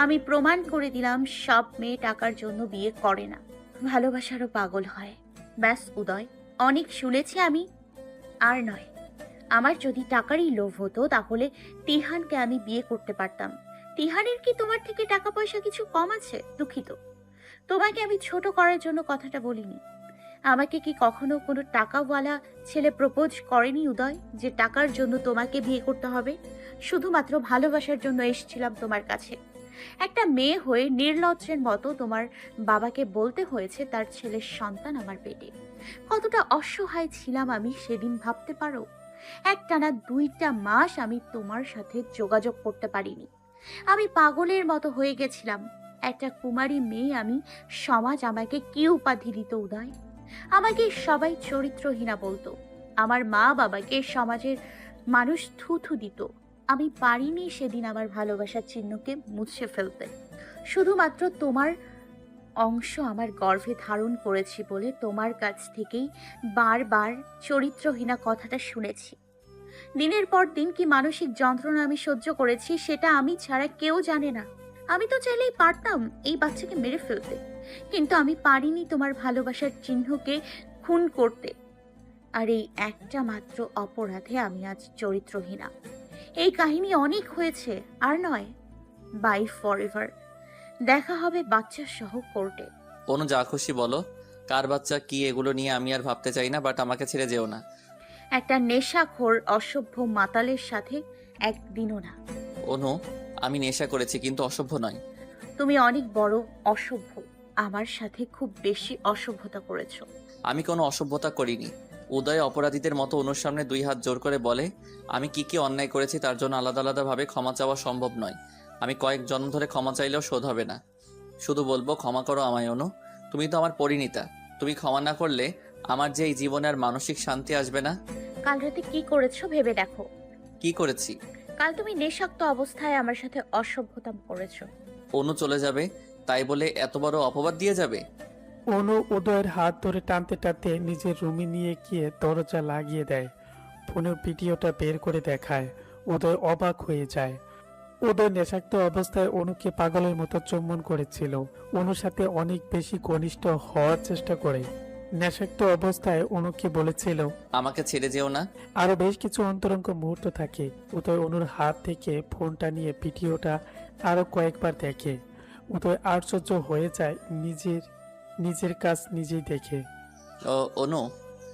আমি প্রমাণ করে দিলাম সব মেয়ে টাকার জন্য বিয়ে করে না, ভালোবাসারও পাগল হয়। ব্যাস উদয়, অনেক শুনেছি আমি। আর নয়, আমার যদি টাকারই লোভ হতো তাহলে তিহানকে আমি বিয়ে করতে পারতাম। তিহানের কি তোমার থেকে টাকা পয়সা কিছু কম আছে? দুঃখিত, তোমাকে আমি ছোট করার জন্য কথাটা বলিনি। আমাকে কি কখনো কোনো টাকাওয়ালা ছেলে প্রপোজ করেনি উদয়, যে টাকার জন্য তোমাকে বিয়ে করতে হবে? শুধুমাত্র ভালোবাসার জন্য এসেছিলাম তোমার কাছে। একটা মেয়ে হয়ে নির্লজ্জের মতো তোমার বাবাকে বলতে হয়েছে তার ছেলের সন্তান আমার পেটে। কতটা অসহায় ছিলাম আমি সেদিন ভাবতে পারো? একটানা 2টা মাস আমি তোমার সাথে যোগাযোগ করতে পারিনি। আমি পাগলের মতো হয়ে গেছিলাম। একটা কুমারী মেয়ে আমি। সমাজ আমাকে কি উপাধি দিত উদয়? আমাকে সবাই চরিত্রহীনা বলতো। আমার মা বাবাকে সমাজের মানুষ থুথু দিত। আমি পারিনি সেদিন আমার ভালোবাসার চিহ্নকে মুছে ফেলতে। শুধুমাত্র তোমার অংশ আমার গর্ভে ধারণ করেছি বলে তোমার কাছ থেকেই বারবার চরিত্রহীনা কথাটা শুনেছি। দিনের পর দিন কি মানসিক যন্ত্রণা আমি সহ্য করেছি সেটা আমি ছাড়া কেউ জানে না। আমি তো চাইলেই পারতাম এই বাচ্চাকে মেরে ফেলতে, কিন্তু আমি পারিনি তোমার ভালোবাসার চিহ্নকে খুন করতে। আর এই একটা মাত্র অপরাধে আমি আজ চরিত্রহীনা। এই কাহিনী অনেক হয়েছে, আর নয়। Bye forever. দেখা হবে বাচ্চা সহ কোর্টে। অনু যা খুশি বলো, কার বাচ্চা কি এগুলো নিয়ে আমি আর ভাবতে চাই না, বাট আমাকে ছেড়ে যেও না। একটা নেশাখোর অসভ্য মাতালের সাথে একদিনও না। অনু, আমি নেশা করেছি কিন্তু অসভ্য নয়। তুমি অনেক বড় অসভ্য। আমার সাথে খুব বেশি অসভ্যতা করেছো। আমি কোনো অসভ্যতা করিনি। উদয় অপরাধীদের মতো অনুর সামনে 2 হাত জোর করে বলে, আমি কি অন্যায় করেছি তার জন্য আলাদা আলাদাভাবে ক্ষমা চাওয়া সম্ভব নয়। আমি কয়েক জন্ম ধরে ক্ষমা চাইলেও শোধ হবে না। শুধু বলবো, ক্ষমা করো আমায় অনু। তুমি তো আমার পরিণীতা। তুমি ক্ষমা না করলে আমার যে এই জীবনে আর মানসিক শান্তি আসবে না। কাল রাতে কি করেছো ভেবে দেখো। কি করেছি? কাল তুমি নেশাক্ত অবস্থায় আমার সাথে অসভ্যতা করেছো। অনু চলে যাবে তাই বলে এত বড় অপবাদ দিয়ে যাবে? অনু উদয়ের হাত ধরে টানতে টানতে নিজের রুমে নিয়ে গিয়ে দরজা লাগিয়ে দেয়। ফোনের ভিডিওটা বের করে দেখায়। উদয় অবাক হয়ে যায়। উদয় নেশাক্ত অবস্থায় অনুকে পাগলের মতো চুম্বন করেছিল। অনুর সাথে অনেক বেশি ঘনিষ্ঠ হওয়ার চেষ্টা করে। নেশাক্ত অবস্থায় অনুকে বলেছিল, আমাকে ছেড়ে যেও না। আরো বেশ কিছু অন্তরঙ্গ মুহূর্ত থাকে। উদয় অনুর হাত থেকে ফোনটা নিয়ে ভিডিওটা আরো কয়েকবার দেখে। উদয় আশ্চর্য হয়ে যায় নিজের কাজ নিজেই দেখে। অনু,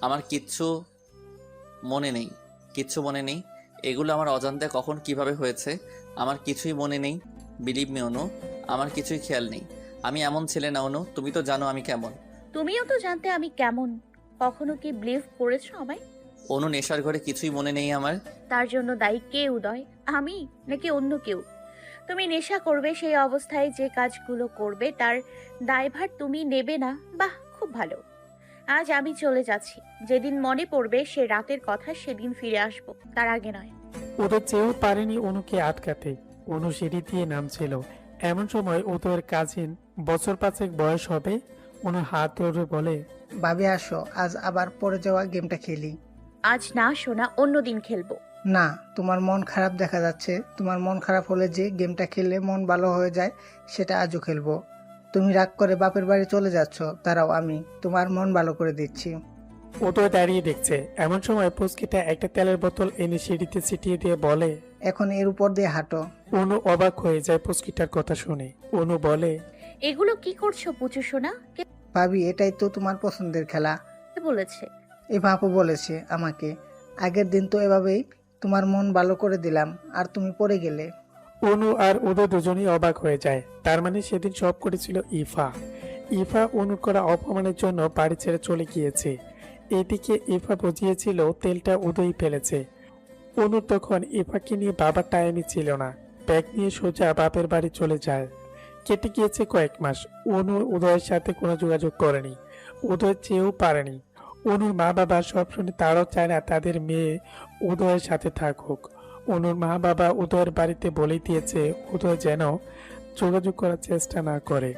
আমার কিচ্ছু মনে নেই। এগুলো আমার অজান্তে কখন কিভাবে হয়েছে আমার কিছুই মনে নেই। বিলিভ মি অনু, আমার কিছুই খেয়াল নেই। আমি এমন ছেলে না অনু, তুমি তো জানো আমি কেমন। তুমিও তো জানতে আমি কেমন। কখনো কি বিলিভ করেছো আমায়? অনু নেশার ঘরে কিছুই মনে নেই আমার। তার জন্য দায়ী কে উদয়? আমি নাকি অন্য কেউ? তুমি নেশা করবে, সেই অবস্থায় যে কাজগুলো করবে তার দায়ভার তুমি নেবে না? বাহ, খুব ভালো। আজ আমি চলে যাচ্ছি। যেদিন মনে পড়বে সে রাতের কথা সেদিন ফিরে আসবো, তার আগে নয়। ওদের চেয়েও পারেনি অনুকে আটকাতে। অনু সিঁড়ি দিয়ে নামছিল, এমন সময় ওদের কাজিন, বছর 5 বয়স হবে, অনু হাত ধরে বলে, ভাবি আসো, আজ আবার পড়ে যাওয়া গেমটা খেলি। আজ না শোনা, অন্যদিন খেলবো। না, তোমার মন খারাপ দেখা যাচ্ছে। তোমার মন খারাপ হলে যে গেমটা খেললে মন ভালো হয়ে যায়, সেটা আজও খেলবো। তুমি রাগ করে বাপের বাড়ি চলে যাচ্ছ, দাঁড়াও আমি তোমার মন ভালো করে দিচ্ছি। উদয় দাঁড়িয়ে দেখছে। এমন সময় পুচকিটা একটা তেলের বোতল এনে সিঁড়িতে ছিটিয়ে দিয়ে বলে, এখন এর উপর দিয়ে হাঁটো। অনু অবাক হয়ে যায় পুচকিটার কথা শুনে। অনু বলে, এগুলো কি করছো পুচু সোনা? কে ভাবি, এটাই তো তোমার পছন্দের খেলা। বলেছে? এ বাপু বলেছে আমাকে। আগের দিন তো এভাবেই তোমার মন ভালো করে দিলাম, আর তুমি পড়ে গেলে। অনু আর উদয় দুজনেই অবাক হয়ে যায়। তার মানে সেদিন সব করেছিল ইফা। ইফা অনুর করা অপমানের জন্য বাড়ি ছেড়ে চলে গিয়েছে। এদিকে ইফা বুঝিয়েছিল তেলটা উদয় ফেলেছে। অনুর তখন ইফাকে নিয়ে বাবার টাইমই ছিল না। ব্যাগ নিয়ে সোজা বাপের বাড়ি চলে যায়। কেটে গিয়েছে কয়েক মাস। অনু উদয়ের সাথে কোনো যোগাযোগ করেনি। উদয় চেয়েও পারেনি। অনুর মা বাবা সব শুনে তারাও চায় না তাদের মেয়ে উদয়ের সাথে থাকুক। অনুর মা বাবা উদয়ের বাড়িতে বলে দিয়েছে উদয় যেন যোগাযোগ করার চেষ্টা না করে।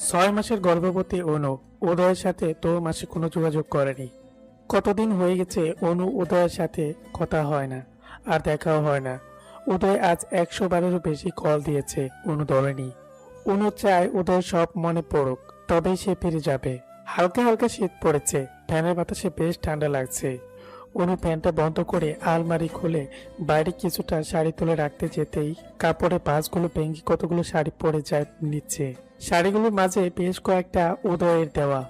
6 মাসের গর্ভবতী অনু উদয়ের সাথে তো মাসে কোনো যোগাযোগ করেনি। কতদিন হয়ে গেছে অনু উদয়ের সাথে কথা হয় না, আর দেখাও হয় না। উদয় আজ 100 বারেরও বেশি কল দিয়েছে, অনু ধরেনি। অনু চায় উদয় সব মনে পড়ুক, তবেই সে ফিরে যাবে। হালকা হালকা শীত পড়েছে, ফ্যানের বাতাসে বেশ ঠান্ডা লাগছে। অনু ফ্যানটা বন্ধ করে আলমারি খুলে বাইরে কিছুটা শাড়ি তুলে রাখতে যেতেই কাপড়ে ভাঁজগুলো ভেঙে কতগুলো শাড়ি পড়ে যায় নিচ্ছে। শাড়িগুলোর মাঝে বেশ কয়েকটা উদয়ের দেওয়া।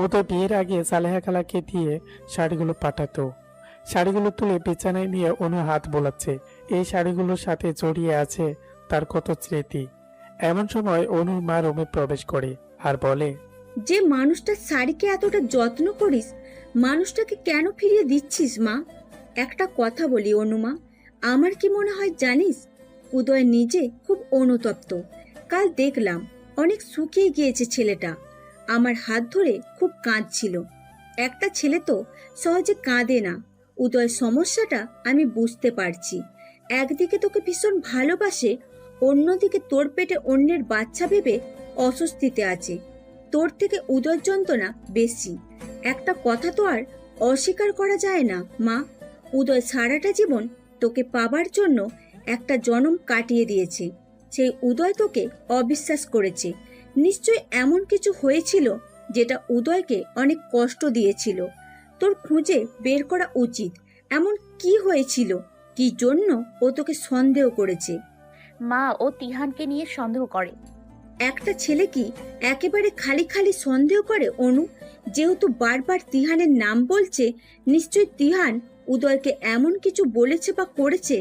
উদয় বিয়ের আগে সালেহা খালাকে দিয়ে শাড়িগুলো পাঠাতো। শাড়িগুলো তুলে বিছানায় নিয়ে অনু হাত বোলাচ্ছে। এই শাড়িগুলোর সাথে জড়িয়ে আছে তার কত স্মৃতি। এমন সময় অনুর মা রুমে প্রবেশ করে আর বলে, যে মানুষটার শাড়িকে এতটা যত্ন করিস, মানুষটাকে কেন ফিরিয়ে দিচ্ছিস মা? একটা কথা বলি অনুমা, আমার কি মনে হয় জানিস, উদয় নিজে খুব অনুতপ্ত। কাল দেখলাম অনেক শুকিয়ে গিয়েছে ছেলেটা। আমার হাত ধরে খুব কাঁদছিল। একটা ছেলে তো সহজে কাঁদে না। উদয়ের সমস্যাটা আমি বুঝতে পারছি। একদিকে তোকে ভীষণ ভালোবাসে, অন্যদিকে তোর পেটে অন্যের বাচ্চা ভেবে অস্বস্তিতে আছে। তোর থেকে উদয় যন্ত্রণা বেশি। একটা কথা তো আর অস্বীকার করা যায় না মা। উদয় সারাটা জীবন তোকে পাবার জন্য একটা জনম কাটিয়ে দিয়েছে। সেই উদয় তোকে অবিশ্বাস করেছে। নিশ্চয় এমন কিছু হয়েছিল যেটা উদয়কে অনেক কষ্ট দিয়েছিল। তোর খুঁজে বের করা উচিত, এমন কি হয়েছিল, কি জন্য ও তোকে সন্দেহ করেছে। মা, ও তিহানকে নিয়ে সন্দেহ করে। একটা ছেলে কি একেবারে খালি খালি সন্দেহ করে অনু? যেহেতু বারবার তিহানের নাম বলছে, নিশ্চয় তিহান উদয়কে এমন কিছু বলেছে বা করেছে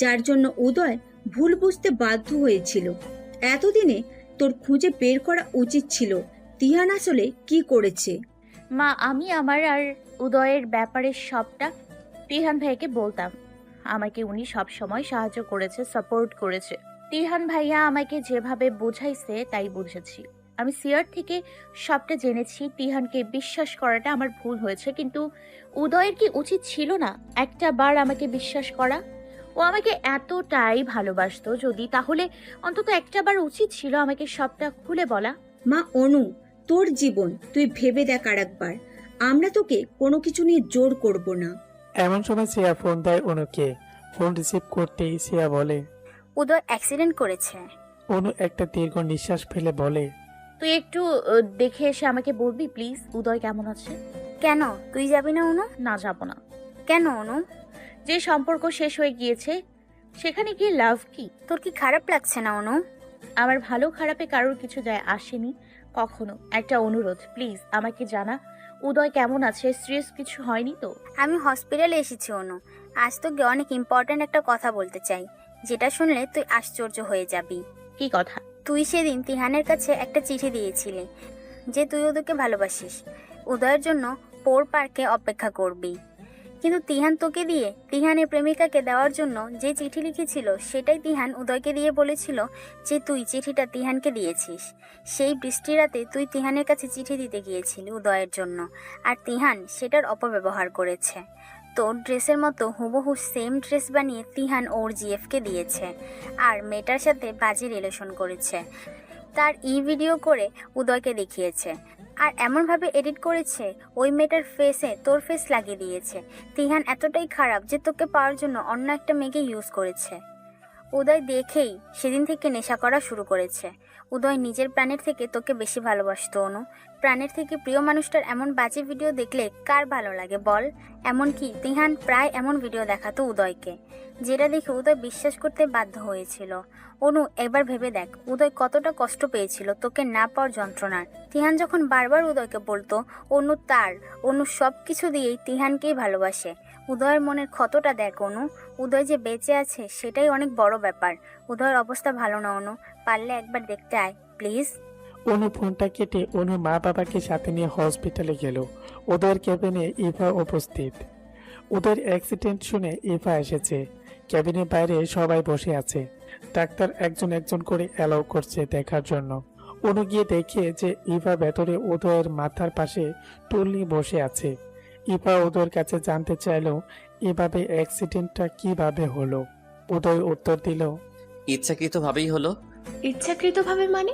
যার জন্য উদয় ভুল বুঝতে বাধ্য হয়েছিল। এতদিনে তোর খুঁজে বের করা উচিত ছিল তিহান আসলে কি করেছে। মা, আমি আমার আর উদয়ের ব্যাপারে সবটা তিহান ভাইকে বলতাম। আমাকে উনি সব সময় সাহায্য করেছে, সাপোর্ট করেছে। তিহান ভাইয়া আমাকে যেভাবে বুঝাইছে তাই বুঝেছি। আমি সিয়ার থেকে সবটা জেনেছি। তিহানকে বিশ্বাস করাটা আমার ভুল হয়েছে, কিন্তু উদয়ের কি উচিত ছিল না একটা বার আমাকে বিশ্বাস করা? ও আমাকে এতটাই ভালোবাসতো যদি, তাহলে অন্তত একটা বার উচিত ছিল আমাকে সবটা খুলে বলা। মা অনু, তোর জীবন তুই ভেবে দেখ আর একবার। আমরা তোকে কোনো কিছু নিয়ে জোর করব না। এমন সময় সিয়া ফোন দেয় অনুকে। ফোন রিসিভ করতেই সিয়া বলে, উদয় অ্যাক্সিডেন্ট করেছে। অনু একটা দীর্ঘ নিঃশ্বাস ফেলে বলে, তুই একটু দেখে এসে আমাকে বলবি প্লিজ, উদয় কেমন আছে? কেন, তুই যাবি না অনু? না, যাব না। কেন অনু? যে সম্পর্ক শেষ হয়ে গিয়েছে সেখানে গিয়ে লাভ কি? তোর কি খারাপ লাগছে না অনু? আমার ভালো খারাপে কারোর কিছু যায় আসেনি কখনো। একটা অনুরোধ, প্লিজ আমাকে জানা উদয় কেমন আছে, সিরিয়াস কিছু হয়নি তো? আমি হসপিটালে এসেছি অনু। আজ তোকে অনেক ইম্পর্ট্যান্ট একটা কথা বলতে চাই, যেটা শুনলে তুই আশ্চর্য হয়ে যাবি। কি কথা? তুই সেদিন তিহানের কাছে একটা চিঠি দিয়েছিলি যে তুই ওদেরকে ভালোবাসিস, উদয়ের জন্য পোর পার্কে অপেক্ষা করবি। কিন্তু তিহান তোকে দিয়ে তিহানের প্রেমিকাকে দেওয়ার জন্য যে চিঠি লিখেছিল সেটাই তিহান উদয়কে দিয়ে বলেছিল যে তুই চিঠিটা তিহানকে দিয়েছিস। সেই বৃষ্টি রাতে তুই তিহানের কাছে চিঠি দিতে গিয়েছিলি উদয়ের জন্য, আর তিহান সেটার অপব্যবহার করেছে। তোর ড্রেসের মতো হুবহু সেম ড্রেস বানিয়ে তিহান ওর জিএফকে দিয়েছে আর মেয়েটার সাথে বাজে রিলেশন করেছে। তার ভিডিও করে উদয়কে দেখিয়েছে আর এমনভাবে এডিট করেছে ওই মেয়েটার ফেসে তোর ফেস লাগিয়ে দিয়েছে। তিহান এতটাই খারাপ যে তোকে পাওয়ার জন্য অন্য একটা মেয়েকে ইউজ করেছে। উদয় দেখেই সেদিন থেকে নেশা করা শুরু করেছে। উদয় নিজের প্রাণের থেকে তোকে বেশি ভালোবাসতো অনু। প্রাণের থেকে প্রিয় মানুষটার এমন বাজে ভিডিও দেখলে কার ভালো লাগে বল? এমনকি তিহান প্রায় এমন ভিডিও দেখাতো উদয়কে, যেটা দেখে উদয় বিশ্বাস করতে বাধ্য হয়েছিল। অনু, একবার ভেবে দেখ উদয় কতটা কষ্ট পেয়েছিল তোকে না পাওয়ার যন্ত্রণার। তিহান যখন বারবার উদয়কে বলতো অনু সব কিছু দিয়েই তিহানকেই ভালোবাসে। উদয়ের মনের ক্ষতটা দেখ অনু। উদয় যে বেঁচে আছে সেটাই অনেক বড় ব্যাপার। উদয়ের অবস্থা ভালো না অনু, পারলে একবার দেখতে আয় প্লিজ। অনু ফোনটা কেটে অনুর মা বাবাকে সাথে নিয়ে হসপিটালে গেল। ওদের ক্যাবিনে ইভা উপস্থিত। ওদের অ্যাক্সিডেন্ট শুনে ইভা এসেছে। ক্যাবিনের বাইরে সবাই বসে আছে। ডাক্তার একজন একজন করে অ্যালাউ করছে দেখার জন্য। অনু গিয়ে দেখে যে ইভা ভেতরে উদয়ের মাথার পাশে টুল নিয়ে বসে আছে। ইভা উদয়ের কাছে জানতে চাইলো এভাবে অ্যাক্সিডেন্টটা কিভাবে হলো। উদয় উত্তর দিল, ইচ্ছাকৃতভাবেই হলো। ইচ্ছাকৃতভাবে মানে?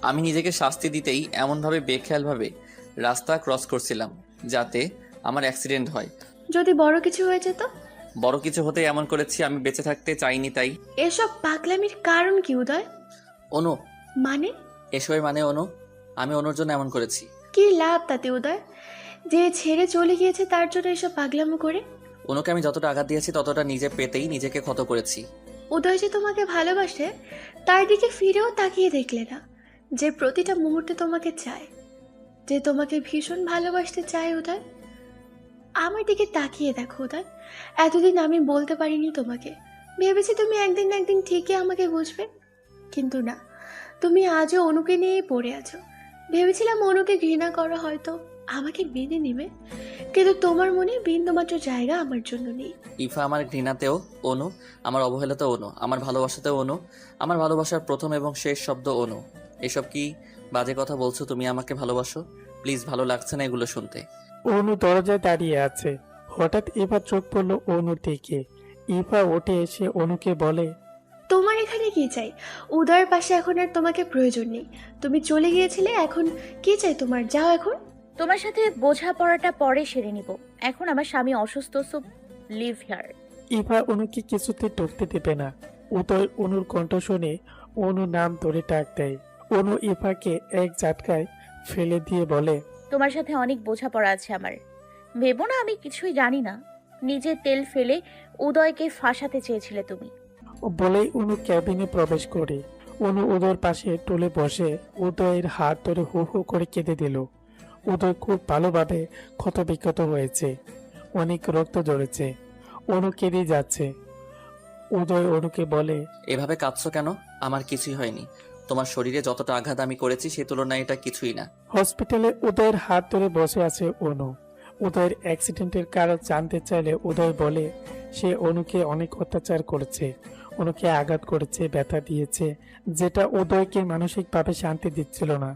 আমি নিজেকে শাস্তি দিতেই এমনভাবে বেখেয়ালভাবে রাস্তা ক্রস করছিলাম যাতে আমার অ্যাক্সিডেন্ট হয়। যদি বড় কিছু হয়ে যেত? বড় কিছু হতে এমন করেছি, আমি বেঁচে থাকতে চাইনি তাই। এসব পাগলামির কারণ কি উদয়? অনু, মানে? এসবের মানে অনু, আমি অনুর জন্য এমন করেছি। কি লাভ তাতে উদয়? যে ছেড়ে চলে গিয়েছে তার জন্য এসব পাগলামো করে? অনুকে আমি যতটা আঘাত দিয়েছি ততটা নিজে পেতেই নিজেকে ক্ষত করেছি। উদয় যে তোমাকে ভালোবাসে তার দিকে ফিরেও তাকিয়ে দেখলে না? যে প্রতিটা মুহূর্তে তোমাকে চায়, যে তোমাকে ভীষণ ভালোবাসতে চায় উদয়। আমার দিকে তাকিয়ে দেখো উদয়, এতদিন আমি বলতে পারিনি তোমাকে। ভেবেছি তুমি একদিন না একদিন ঠিকই আমাকে বুঝবে, কিন্তু না, তুমি আজও অনুকে নিয়েই পড়ে আছো। ভেবেছিলাম অনুকে ঘৃণা করো, হয়তো আমাকে মেনে নেবে, কিন্তু তোমার মনে বিন্দুমাত্র জায়গা আমার জন্য নেই। ইফা, আমার ঘৃণাতেও অনু, আমার অবহেলাতেও অনু, আমার ভালোবাসাতেও অনু, আমার ভালোবাসার প্রথম এবং শেষ শব্দ অনু। এসব কি বাজে কথা বলছো? তুমি আমাকে ভালোবাসো? প্লিজ, ভালো লাগছে না এগুলো শুনতে। অনু দরজায় দাঁড়িয়ে আছে। হঠাৎ ইভা চোখ পড়ল অনুর দিকে। ইভা উঠে এসে অনুকে বলে, তোমার এখানে কি চাই? উদয়ের পাশে এখন আর তোমাকে প্রয়োজন নেই। তুমি চলে গিয়েছিলে, এখন কি চাই তোমার? যাও এখন। তোমার সাথে বোঝাপড়াটা পরে সেরে নিব। এখন আমার স্বামী অসুস্থ, সো লিভ হিয়ার। ইভা অনুকে কিছুতে ঢুকতে দেবে না। উদয় অনুর কণ্ঠ শুনে অনুর নাম ধরে ডাক দেয়। অনু ইভাকে এক ঝাটকায় ফেলে দিয়ে বলে, তোমার সাথে অনেক বোঝাপড়া আছে আমার। ভেবো না আমি কিছুই জানি না। নিজে তেল ফেলে উদয়কে ফাঁসাতে চেয়েছিলে তুমি। বলেই অনু ক্যাবিনে প্রবেশ করে। অনু উদয়ের পাশে টুলে বসে উদয়ের হাত ধরে হু হু করে কেঁদে দিল। উদয় খুব ভালোভাবে ক্ষতবিক্ষত হয়েছে, অনেক রক্ত ঝরেছে। অনু কেঁদে যাচ্ছে। উদয় অনুকে বলে, এভাবে কাঁদছো কেন? আমার কিছুই হয়নি। তোমার শরীরে যতটা আঘাত আমি করেছি সে তুলনায় এটা কিছুই না। হসপিটালে উদয়ের হাত ধরে বসে আছে অনু। উদয়ের অ্যাক্সিডেন্টের কারণ জানতে চাইলে উদয় বলে সে অনুকে অনেক অত্যাচার করেছে, অনুকে আঘাত করেছে, ব্যথা দিয়েছে, যেটা উদয়কে মানসিকভাবে শান্তি দিচ্ছিল না।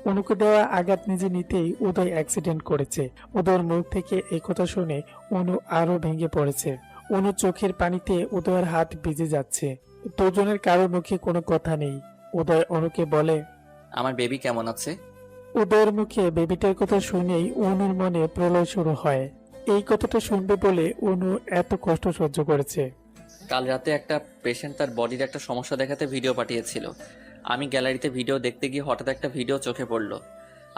অনুকে দেওয়া আঘাত নিজে নিতেই উদয় অ্যাক্সিডেন্ট করেছে। উদয়ের মুখ থেকে এই কথা শুনে অনু আরো ভেঙে পড়েছে। অনু চোখের পানিতে উদয়ের হাত ভিজে যাচ্ছে। দুজনের কারো মুখে কোনো কথা নেই। উদয় অনুকে বলে, আমার বেবি কেমন আছে? উদয়ের মুখে বেবিটার কথা শুনেই অনুর মনে প্রলয় শুরু হয়। এই কথাটা শুনবে বলে অনু এত কষ্ট সহ্য করেছে। কাল রাতে একটা পেশেন্ট তার বডির একটা সমস্যা দেখাতে ভিডিও পাঠিয়েছিল। আমি গ্যালারিতে ভিডিও দেখতে গিয়ে হঠাৎ একটা ভিডিও চোখে পড়লো।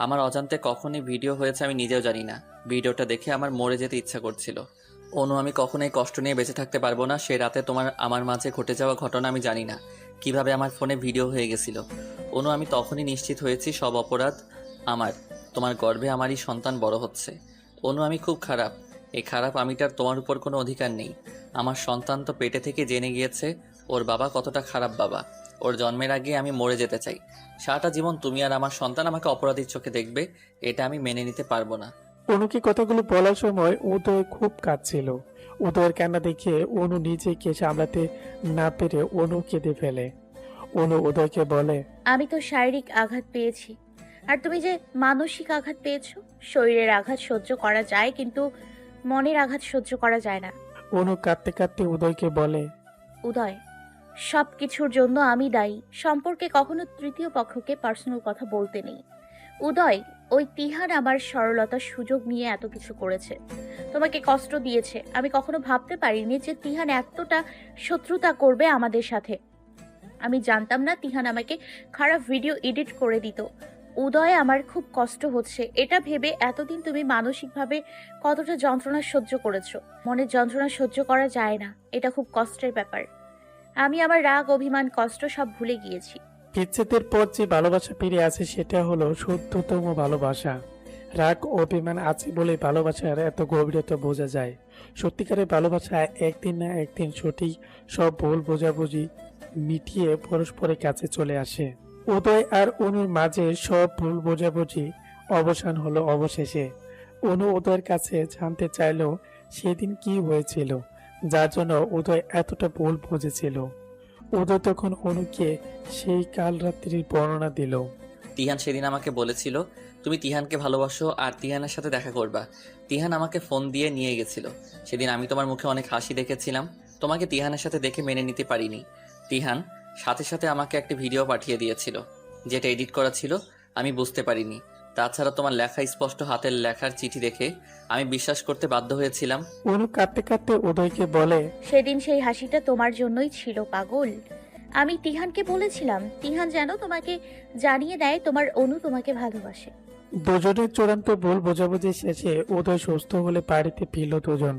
আমার অজান্তে কখনই ভিডিও হয়েছে আমি নিজেও জানি না। ভিডিওটা দেখে আমার মরে যেতে ইচ্ছা করছিল। অনু, আমি কখনোই কষ্ট নিয়ে বেঁচে থাকতে পারবো না। সে রাতে আমার মাঝে ঘটে যাওয়া ঘটনা আমি জানি না কিভাবে আমার ফোনে ভিডিও হয়ে গেছিল। অনু, আমি তখনই নিশ্চিত হয়েছি সব অপরাধ আমার। তোমার গর্ভে আমারই সন্তান বড় হচ্ছে। অনু, আমি খুব খারাপ। এই খারাপ আমিটার তোমার উপর কোনো অধিকার নেই। আমার সন্তান তো পেটে থেকে জেনে গিয়েছে ওর বাবা কতটা খারাপ বাবা। ওর জন্মের আগে আমি মরে যেতে চাই। সারাটা জীবন তুমি আর আমার সন্তান আমাকে অপরাধীর চোখে দেখবে, এটা আমি মেনে নিতে পারবো না। অনুকে কথাগুলো বলার সময় উদয় খুব কাঁদছিল। উদয়ের কান্না দেখে অনু নিজেকে সামলাতে না পেরে অনু কেঁদে ফেলে। অনু উদয়কে বলে, আমি তো শারীরিক আঘাত পেয়েছি, আর তুমি যে মানসিক আঘাত পেয়েছো। শরীরের আঘাত সহ্য করা যায়, কিন্তু মনের আঘাত সহ্য করা যায় না। অনু কাঁদতে কাঁদতে উদয়কে বলে, উদয়, সব কিছুর জন্য আমি দায়ী। সম্পর্কে কখনো তৃতীয় পক্ষকে পার্সোনাল কথা বলতে নেই। উদয়, ওই তিহান আমার সরলতার সুযোগ নিয়ে এত কিছু করেছে, তোমাকে কষ্ট দিয়েছে। আমি কখনো ভাবতে পারিনি যে তিহান এতটা শত্রুতা করবে আমাদের সাথে। আমি জানতাম না তিহান আমাকে খারাপ ভিডিও এডিট করে দিত। উদয়, আমার খুব কষ্ট হচ্ছে এটা ভেবে এতদিন তুমি মানসিকভাবে কতটা যন্ত্রণা সহ্য করেছো। মনের যন্ত্রণা সহ্য করা যায় না, এটা খুব কষ্টের ব্যাপার। আমি আমার রাগ, অভিমান, কষ্ট সব ভুলে গিয়েছি। বিচ্ছেদের পর যে ভালোবাসা ফিরে আসে সেটা হলো শুদ্ধতম ভালোবাসা। রাগ অভিমান আছে বলে ভালোবাসার এত গভীরতা বোঝা যায়। সত্যিকারের ভালোবাসা একদিন না একদিন সঠিক সব ভুল বোঝাবুঝি মিটিয়ে পরস্পরের কাছে চলে আসে। উদয় আর অনুর মাঝে সব ভুল বোঝাবুঝি অবসান হলো অবশেষে। অনু উদয়ের কাছে জানতে চাইলো সেদিন কি হয়েছিল, যার জন্য উদয় এতটা ভুল বুঝেছিল। উদয় তখন অনুকে সেই কাল রাত্রির বর্ণনা দিল। তিহান সেদিন আমাকে বলেছিল তুমি তিহানকে ভালোবাসো আর তিহানের সাথে দেখা করবা। তিহান আমাকে ফোন দিয়ে নিয়ে গেছিল। সেদিন আমি তোমার মুখে অনেক হাসি দেখেছিলাম, তোমাকে তিহানের সাথে দেখে মেনে নিতে পারিনি। তিহান সাথে সাথে আমাকে একটা ভিডিও পাঠিয়ে দিয়েছিল, যেটা এডিট করা ছিল। আমি বুঝতে পারিনি। তাছাড়া তোমার লেখা স্পষ্ট হাতের লেখার চিঠি দেখে আমি বিশ্বাস করতে বাধ্য হয়েছিলাম। অনু কাঁদতে কাঁদতে উদয়কে বলে, সেদিন সেই হাসিটা তোমার জন্যই ছিল পাগল। আমি তিহানকে বলেছিলাম তিহান যেন তোমাকে জানিয়ে দেয় তোমার অনু তোমাকে ভালোবাসে। দুজনের চূড়ান্ত ভুল বোঝাবুঝি শেষে উদয় সুস্থ হলে বাড়িতে ফিরল দুজন।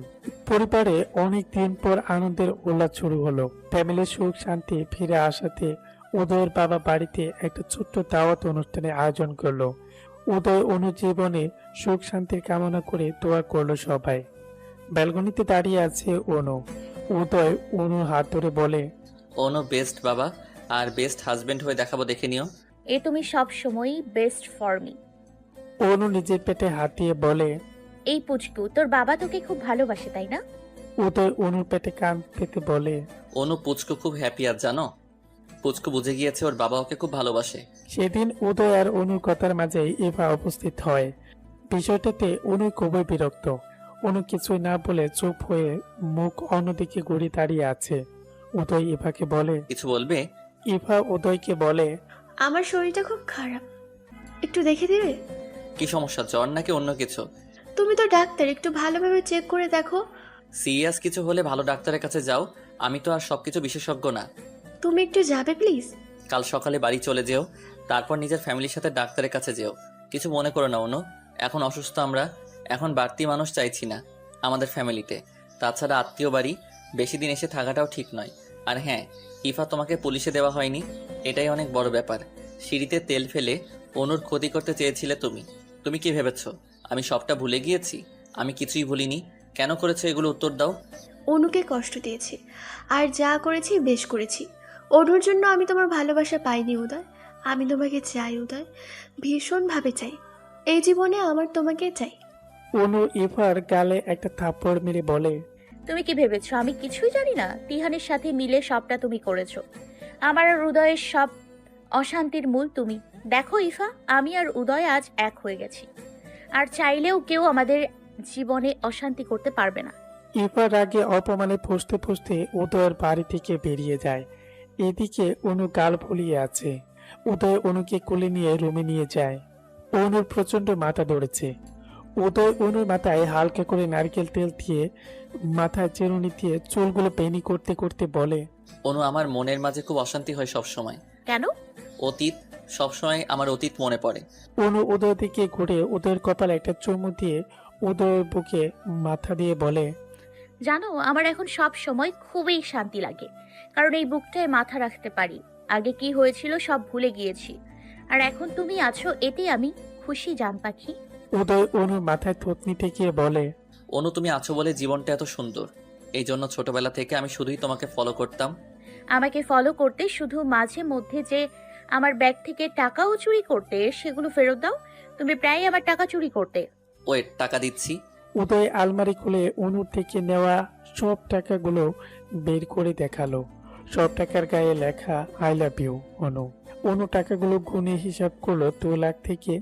পরিবারে অনেক দিন পর আনন্দের উল্লাস শুরু হলো। ফ্যামিলির সুখ শান্তি ফিরে আসাতে উদয়ের বাবা বাড়িতে একটা ছোট্ট দাওয়াত অনুষ্ঠানের আয়োজন করলো। উদয় অনু জীবনে সুখ শান্তির কামনা করে দোয়া করলো সবাই। ব্যালকনিতে দাঁড়িয়ে আছে অনু। উদয় অনুর হাত ধরে বলে, অনু বেস্ট বাবা আর বেস্ট হাজবেন্ড হয়ে দেখাবো, দেখে নিও। এ তুমি সব সময়ই বেস্ট ফর মি। অনু নিজের পেটে হাত দিয়ে বলে, এই পুচকু, তোর বাবা তোকে খুব ভালোবাসে তাই না? উদয় অনুর পেটে কান পেতে বলে, অনু পুচকু খুব হ্যাপি আর জানো, পুচকু বুঝে গিয়েছে ওর বাবা ওকে খুব ভালোবাসে। সেদিন উদয় আর অনুর কথার মাঝে এভা উপস্থিত হয়। বিষয়টাতে অনু খুবই বিরক্ত। অনু কিছুই না বলে চুপ হয়ে মুখ অন্যদিকে ঘুরে দাঁড়িয়ে আছে। উদয় এভাকে বলে, কিছু বলবে? এভা উদয়কে বলে, আমার শরীরটা খুব খারাপ, একটু দেখে দিবে? কি সমস্যা, জ্বর নাকি অন্য কিছু? তুমি তো ডাক্তার, একটু ভালোভাবে চেক করে দেখো। সিরিয়াস কিছু হলে ভালো ডাক্তারের কাছে যাও, আমি তো আর সবকিছু বিশেষজ্ঞ না। তুমি একটু যাবে প্লিজ? কাল সকালে বাড়ি চলে যেও, তারপর নিজের ফ্যামিলির সাথে ডাক্তারের কাছে যেও। কিছু মনে করো না অনু, এখন অসুস্থ আমরা, এখন বাড়তি মানুষ চাইছি না আমাদের ফ্যামিলিতে। তাছাড়া আত্মীয় বাড়ি বেশি দিন এসে থাকাটাও ঠিক নয়। আর হ্যাঁ, ইফা তোমাকে পুলিশে দেওয়া হয়নি, এটাই অনেক বড় ব্যাপার। সিঁড়িতে তেল ফেলে অনুর ক্ষতি করতে চেয়েছিলে তুমি। তুমি কি ভেবেছো আমি সবটা ভুলে গিয়েছি? আমি কিছুই ভুলিনি। কেন করেছো এগুলো উত্তর দাও। অনুকে কষ্ট দিয়েছি, আর যা করেছি বেশ করেছি। অনুর জন্য আমি তোমার ভালোবাসা পাইনি উদয়। আমি তোমাকে চাই উদয়, ভীষণভাবে চাই। এই জীবনে আমার তোমাকে চাই। অনু এভার গালে একটা থাপ্পড় মেরে বলে, তুমি কি ভেবেছো আমি কিছুই জানি না? তিহানের সাথে মিলে সবটা তুমি করেছো। আমার আর উদয়ের সব অশান্তির মূল তুমি। দেখো ইফা, আমি আর উদয় আজ এক হয়ে গেছি, আর চাইলেও কেউ আমাদের জীবনে অশান্তি করতে পারবে না। এবার আগে অপমানে ফুসতে ফুসতে উদয়ের বাড়ি থেকে বেরিয়ে যায়। এদিকে অনু গাল ফুলিয়ে আছে। উদয় অনুকে কোলে নিয়ে রুমে নিয়ে যায়। অনুর প্রচন্ড মাথা ধরেছে। উদয় অনুর মাথায় হালকা করে নারকেল তেল দিয়ে মাথায় চিরুনি দিয়ে চুলগুলো বেনি করতে করতে বলে, অনু, আমার মনের মাঝে খুব অশান্তি হয় সব সময়। কেন? অতীত, সবসময় আমার অতীত মনে পড়ে। অনু উদয়ের দিকে ঘুরে উদয়ের কপালে একটা চুমু দিয়ে উদয়ের বুকে মাথা দিয়ে বলে, জানো, আমার এখন সব সময় খুবই শান্তি লাগে, কারণ এই বুকটায় মাথা রাখতে পারি। আগে কি হয়েছিল সব ভুলে গিয়েছি, আর এখন তুমি আছো, এতেই আমি খুশি জান পাখি। উদয় অনুর মাথায় থুতনি ঠেকিয়ে বলে, অনু, তুমি আছো বলে জীবনটা এত সুন্দর। এই জন্য ছোটবেলা থেকে আমি শুধুই তোমাকে ফলো করতাম। আমাকে ফলো করতে, শুধু মাঝে মধ্যে যে আমার ব্যাগ থেকে টাকাও চুরি করতে, সেগুলো ফেরত দাও। তুমি প্রায় আমার টাকা চুরি করতে। ওয়েট, টাকা দিচ্ছি। উদয় আলমারি খুলে অনুর থেকে নেওয়া সব টাকাগুলো বের করে দেখালো। সব টাকার গায়ে লেখা আই লাভ ইউ অনু। অনু টাকাগুলো গুনে হিসাব করলো 2 লাখ থেকে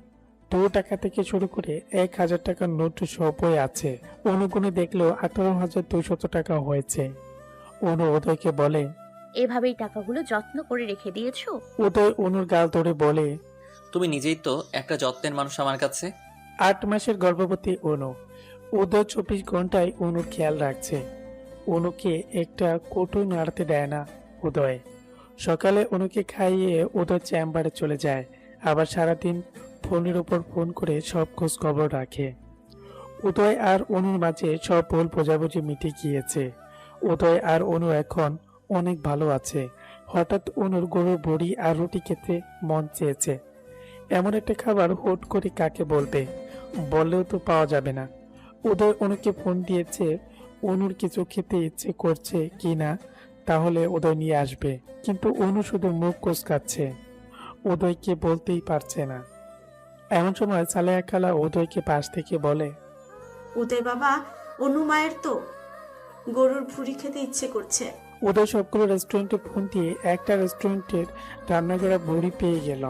2 টাকা থেকে শুরু করে 1,000 টাকার নোট সবই আছে। অনু গুনে দেখলো 18,200 টাকা হয়েছে। অনু উদয়কে বলে, এভাবেই টাকাগুলো যত্ন করে রেখে দিয়েছো? উদয় অনুর গাল ধরে বলে, তুমি নিজেই তো একটা যত্নের মানুষ আমার কাছে। 8 মাসের গর্ভবতী অনু। উদয় 24 ঘন্টায় অনুর খেয়াল রাখছে। অনুকে একটা কোটো নাড়তে দেয় না উদয়। সকালে অনুকে খাইয়ে উদয় চেম্বারে চলে যায়, আবার সারাদিন ফোনের উপর ফোন করে সব খোঁজ খবর রাখে। উদয় আর অনুর মাঝে সব ভুল বোঝাবুঝি মিটে গিয়েছে। উদয় আর অনু এখন অনেক ভালো আছে। হঠাৎ অনুর গরুর বড়ি আর রুটি খেতে মন চেয়েছে। এমন একটা খাবার হুট করে কাকে বলবে, বললেও তো পাওয়া যাবে না। উদয় অনুকে ফোন দিয়েছে, অনুর কিছু খেতে ইচ্ছে করছে কি না তাহলে উদয় নিয়ে আসবে, কিন্তু অনু শুধু মুখ কোঁচকাচ্ছে, উদয়কে বলতেই পারছে না। এমন সময় সালেহা খালা উদয়কে পাশ থেকে বলে, উদয় বাবা, অনু মায়ের তো গরুর ভুঁড়ি খেতে ইচ্ছে করছে। উদয় সবগুলো রেস্টুরেন্টে ফোন দিয়ে একটা রেস্টুরেন্টের রান্না করা বড়ি পেয়ে গেল।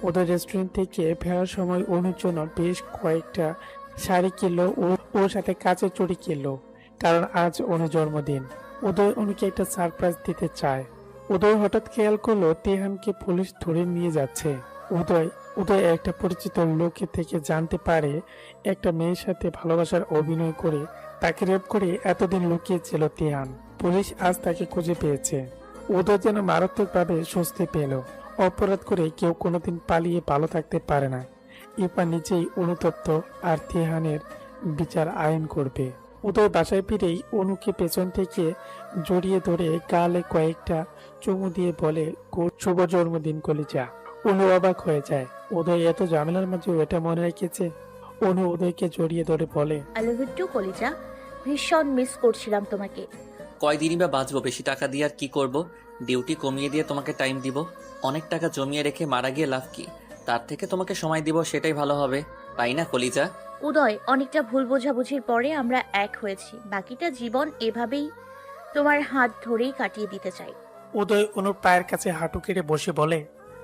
উদয় রেস্টুরেন্ট থেকে ফেরার সময় অনুর জন্য বেশ কয়েকটা শাড়ি কিনলো, ওর সাথে কাঁচের চুড়ি কিনলো, কারণ আজ অনুর জন্মদিন। উদয় অনুকে একটা সারপ্রাইজ দিতে চায়। উদয় হঠাৎ খেয়াল করলো তেহানকে পুলিশ ধরে নিয়ে যাচ্ছে। উদয় একটা পরিচিত লোকের থেকে জানতে পারে একটা মেয়ের সাথে ভালোবাসার অভিনয় করে তাকে রেপ করে এতদিন লুকিয়েছিল তেহান। পুলিশ আজ তাকে খুঁজে পেয়েছে। উদয় যেন মারাত্মকভাবে স্বস্তি পেল। অপরাধ করে কেউ কোনোদিন পালিয়ে ভালো থাকতে পারে না। এরপর নিজেই অনুতপ্ত আর তেহানের বিচার আইন করবে। উদয় বাসায় ফিরেই অনুকে পেছন থেকে জড়িয়ে ধরে গালে কয়েকটা চুমু দিয়ে বলে, শুভ জন্মদিন কলিজা। অনু অবাক হয়ে যায়, উদয় এত ঝামেলার মাঝে এটা মনে রেখেছে। অনু উদয়কে জড়িয়ে ধরে বলে, আই লাভ ইউ টু কলিজা, ভীষণ মিস করছিলাম তোমাকে। কয়দিনই বা বাঁচবো বেশি টাকা দিয়ে, আর কি করব? ডিউটি কমিয়ে দিয়ে তোমাকে টাইম দিব। অনেক টাকা জমিয়ে রেখে মারা গিয়ে লাভ কি? তার থেকে তোমাকে সময় দিব, সেটাই ভালো হবে, তাই না কলিজা? উদয়, অনেকটা ভুল বোঝাবুঝির পরে আমরা এক হয়েছি, বাকিটা জীবন এভাবেই তোমার হাত ধরেই কাটিয়ে দিতে চাই। উদয় অনুর পায়ের কাছে হাঁটু কেড়ে বসে বলে,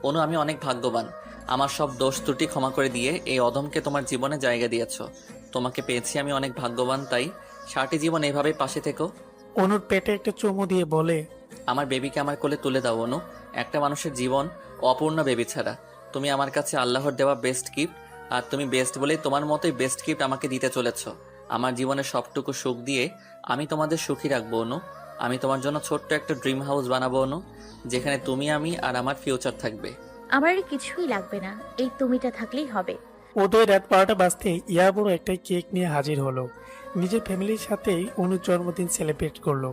অনু, আমি অনেক ভাগ্যবান। আমার সব দোষ ত্রুটি ক্ষমা করে দিয়ে এই অধমকে তোমার জীবনে জায়গা দিয়েছো। তোমাকে পেয়েছি আমি অনেক ভাগ্যবান, তাই সারাটি জীবন এভাবে পাশে থেকো। অনুর পেটে একটা চুমু দিয়ে বলে, আমার বেবিকে আমার কোলে তুলে দাও অনু। একটা মানুষের জীবন অপূর্ণ বেবি ছাড়া। তুমি আমার কাছে আল্লাহর দেওয়া বেস্ট গিফট, আর তুমি বেস্ট বলেই তোমার মতোই বেস্ট গিফট আমাকে দিতে চলেছ। আমার জীবনের সবটুকু সুখ দিয়ে আমি তোমাদের সুখী রাখবো অনু। আমি তোমার জন্য ছোট্ট একটা ড্রিম হাউস বানাবো অনু, যেখানে তুমি, আমি আর আমার ফিউচার থাকবে। আমার আর কিছুই লাগবে না, এই তুমিটা থাকলেই হবে। উদয় রাত 12টা বাজতে ইয়াবড় একটা কেক নিয়ে হাজির হলো। নিজের ফ্যামিলির সাথেই অনুর জন্মদিন সেলিব্রেট করলো।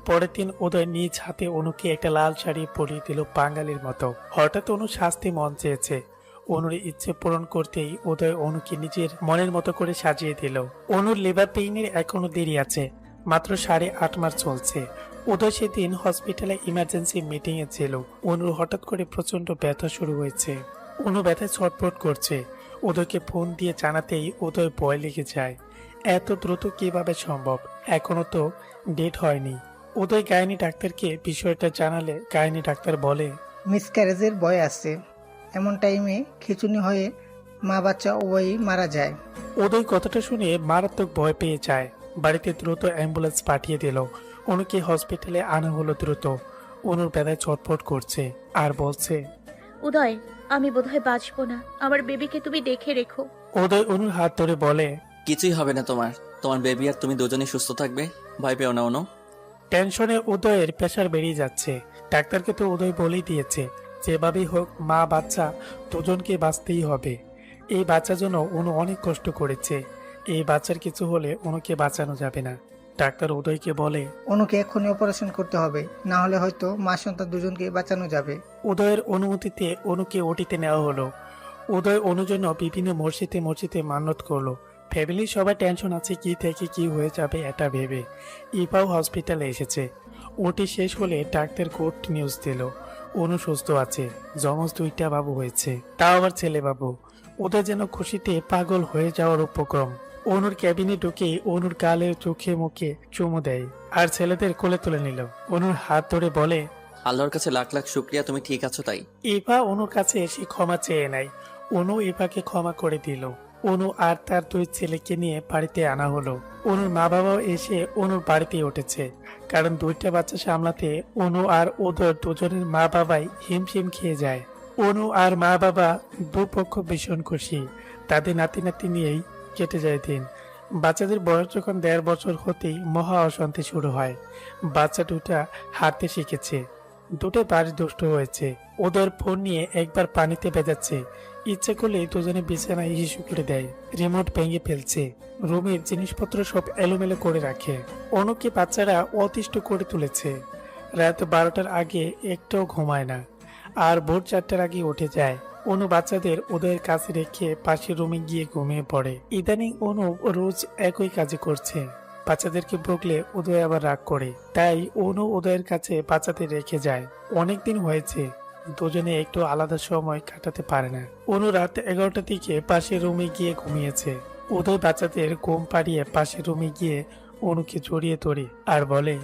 পরের দিন উদয় নিজ হাতে অনুকে একটা লাল শাড়ি পরিয়ে দিল বাঙালির মতো। হঠাৎ অনু শাস্তি মন চেয়েছে। অনুর ইচ্ছে পূরণ করতেই উদয় অনুকে নিজের মনের মতো করে সাজিয়ে দিল। অনুর লিভার পেইনের এখনো দেরি আছে, মাত্র 8.5 মাস চলছে। উদয় সেদিন হসপিটালে ইমার্জেন্সি মিটিং এ ছিল। অনুর হঠাৎ করে প্রচন্ড ব্যথা শুরু হয়েছে। অনু ব্যথায় ছটফট করছে। উদয়কে ফোন দিয়ে জানাতেই উদয় ভয় লেগে যায়। এত দ্রুত কিভাবে সম্ভব? এখনো তো ডেট হয়নি। উদয় গাইনি ডাক্তারকে বিষয়টা জানালে গাইনি ডাক্তার বলে, মিসক্যারেজের ভয় আছে। এমন টাইমে খিঁচুনি হয়ে মা বাচ্চা উভয়ই মারা যায়। উদয় কথাটা শুনে মারাত্মক ভয় পেয়ে যায়। বাড়িতে দ্রুত অ্যাম্বুলেন্স পাঠিয়ে দিল। অনুকে হসপিটালে আনা হলো দ্রুত। অনুর ব্যথায় ছটফট করছে আর বলছে, উদয়, আমি বোধহয় বাঁচবো না, আমার বেবিকে তুমি দেখে রেখো। উদয় অনুর হাত ধরে বলে, কিছুই হবে না তোমার। তোমার বেবি আর তুমি দুজনেই সুস্থ থাকবে, ভয় পেও না অনু। টেনশনে উদয়ের প্রেশার বেরিয়ে যাচ্ছে। ডাক্তারকে তো উদয় বলেই দিয়েছে, যেভাবেই হোক মা বাচ্চা দুজনকে বাঁচতেই হবে। এই বাচ্চার জন্য অনু অনেক কষ্ট করেছে। এই বাচ্চার কিছু হলে অনুকে বাঁচানো যাবে না। ডাক্তার উদয়কে বলে, অনুকে এক্ষুনি অপারেশন করতে হবে, না হলে হয়তো মা সন্তান দুজনকে বাঁচানো যাবে। উদয়ের অনুমতিতে অনুকে ওটিতে নেওয়া হলো। উদয় অনুর জন্য বিভিন্ন মসজিদে মান্যত করলো। ফ্যামিলির সবাই টেনশন আছে কি থেকে কি হয়ে যাবে এটা ভেবে। ইপাও হসপিটালে এসেছে। ওটি শেষ হলে ডাক্তার গুড নিউজ দিল, অনু সুস্থ আছে। যমজ 2টা বাবু হয়েছে, তাও আবার ছেলে বাবু। ওদের যেন খুশিতে পাগল হয়ে যাওয়ার উপক্রম। অনুর ক্যাবিনে ঢুকে অনুর গালে চোখে মুখে চুমু দেয় আর ছেলেদের কোলে তুলে নিল। অনুর হাত ধরে বলে, আল্লাহর কাছে লাখ লাখ শুক্রিয়া, তুমি ঠিক আছো তাই। ইভা অনুর কাছে এসে ক্ষমা চেয়ে নেয়। অনু ইভাকে ক্ষমা করে দিল। অনু আর তার 2 ছেলেকে নিয়ে বাড়িতে আনা হলো। অনুর মা বাবাও এসে অনুর বাড়িতে উঠেছে, কারণ 2টা বাচ্চা সামলাতে অনু আর ওদের দুজনের মা বাবাই হিমশিম খেয়ে যায়। অনু আর মা বাবা দুপক্ষ ভীষণ খুশি। তাদের নাতি নাতি নিয়েই কেটে যায় দিন। বাচ্চাদের বয়স যখন 1.5 বছর হতেই মহা অশান্তি শুরু হয়। বাচ্চা 2টা হাঁটতে শিখেছে, 2টা বাড়ি দুষ্ট হয়েছে। ওদের ফোন নিয়ে একবার পানিতে ভেজাচ্ছে, ইচ্ছে করলে দুজনে বিছানায় হিসু করে দেয়। রিমোট ভেঙে ফেলছে, রুমের জিনিসপত্র সব এলোমেলো করে রাখে। অনুকে বাচ্চারা অতিষ্ঠ করে তুলেছে। রাত 12টার আগে একটাও ঘুমায় না, আর ভোর 4টার আগে উঠে যায়। অনু বাচ্চাদের ওদের কাছে রেখে পাশের রুমে গিয়ে ঘুমিয়ে পড়ে। ইদানিং অনু রোজ একই কাজে করছে। বাচ্চাদেরকে বকলে উদয় আবার রাগ করে, তাই অনু উদয়ের কাছে বাচ্চাদের রেখে যায়। অনেকদিন হয়েছে দুজনে একটু আলাদা সময় কাটাতে পারে না। অনু রাত 11টার দিকে পাশের রুমে গিয়ে ঘুমিয়েছে। উদয় বাচ্চাদের ঘুম পাড়িয়ে পাশের রুমে গিয়ে অনুকে জড়িয়ে ধরে আর বলে,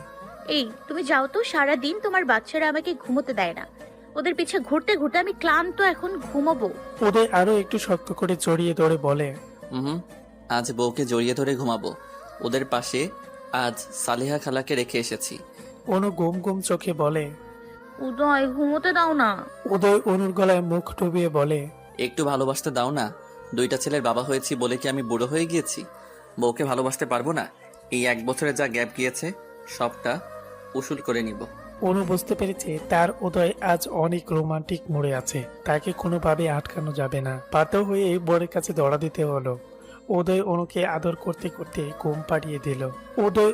এই তুমি যাও তো, সারা দিন তোমার বাচ্চারা আমাকে ঘুমোতে দেয় না। ওদের পিছে ঘুরতে ঘুরতে আমি ক্লান্ত, এখন ঘুমাবো। উদয় আরো একটু শক্ত করে জড়িয়ে ধরে বলে, আজ বউকে জড়িয়ে ধরে ঘুমাবো। ওদের পাশে আজ সালেহা খালাকে রেখে এসেছি। অনু গুম গুম চোখে বলে, উদয় ঘুমোতে দাও না। উদয় অনুর গলায় মুখ ডুবিয়ে বলে, একটু ভালোবাসতে দাও না। 2টা ছেলের বাবা হয়েছি বলে কি আমি বুড়ো হয়ে গিয়েছি? বউকে ভালোবাসতে পারবো না? এই 1 বছরে যা গ্যাপ গিয়েছে সবটা উসুল করে নিব। অনু বুঝতে পেরেছে তার উদয় আজ অনেক রোমান্টিক মোড়ে আছে, তাকে কোনোভাবে আটকানো যাবে না। বাধ্য হয়ে বরের কাছে দৌড়া দিতে হলো। উদয় অনুকে আদর করতে করতে ঘুম পাড়িয়ে দিল। উদয়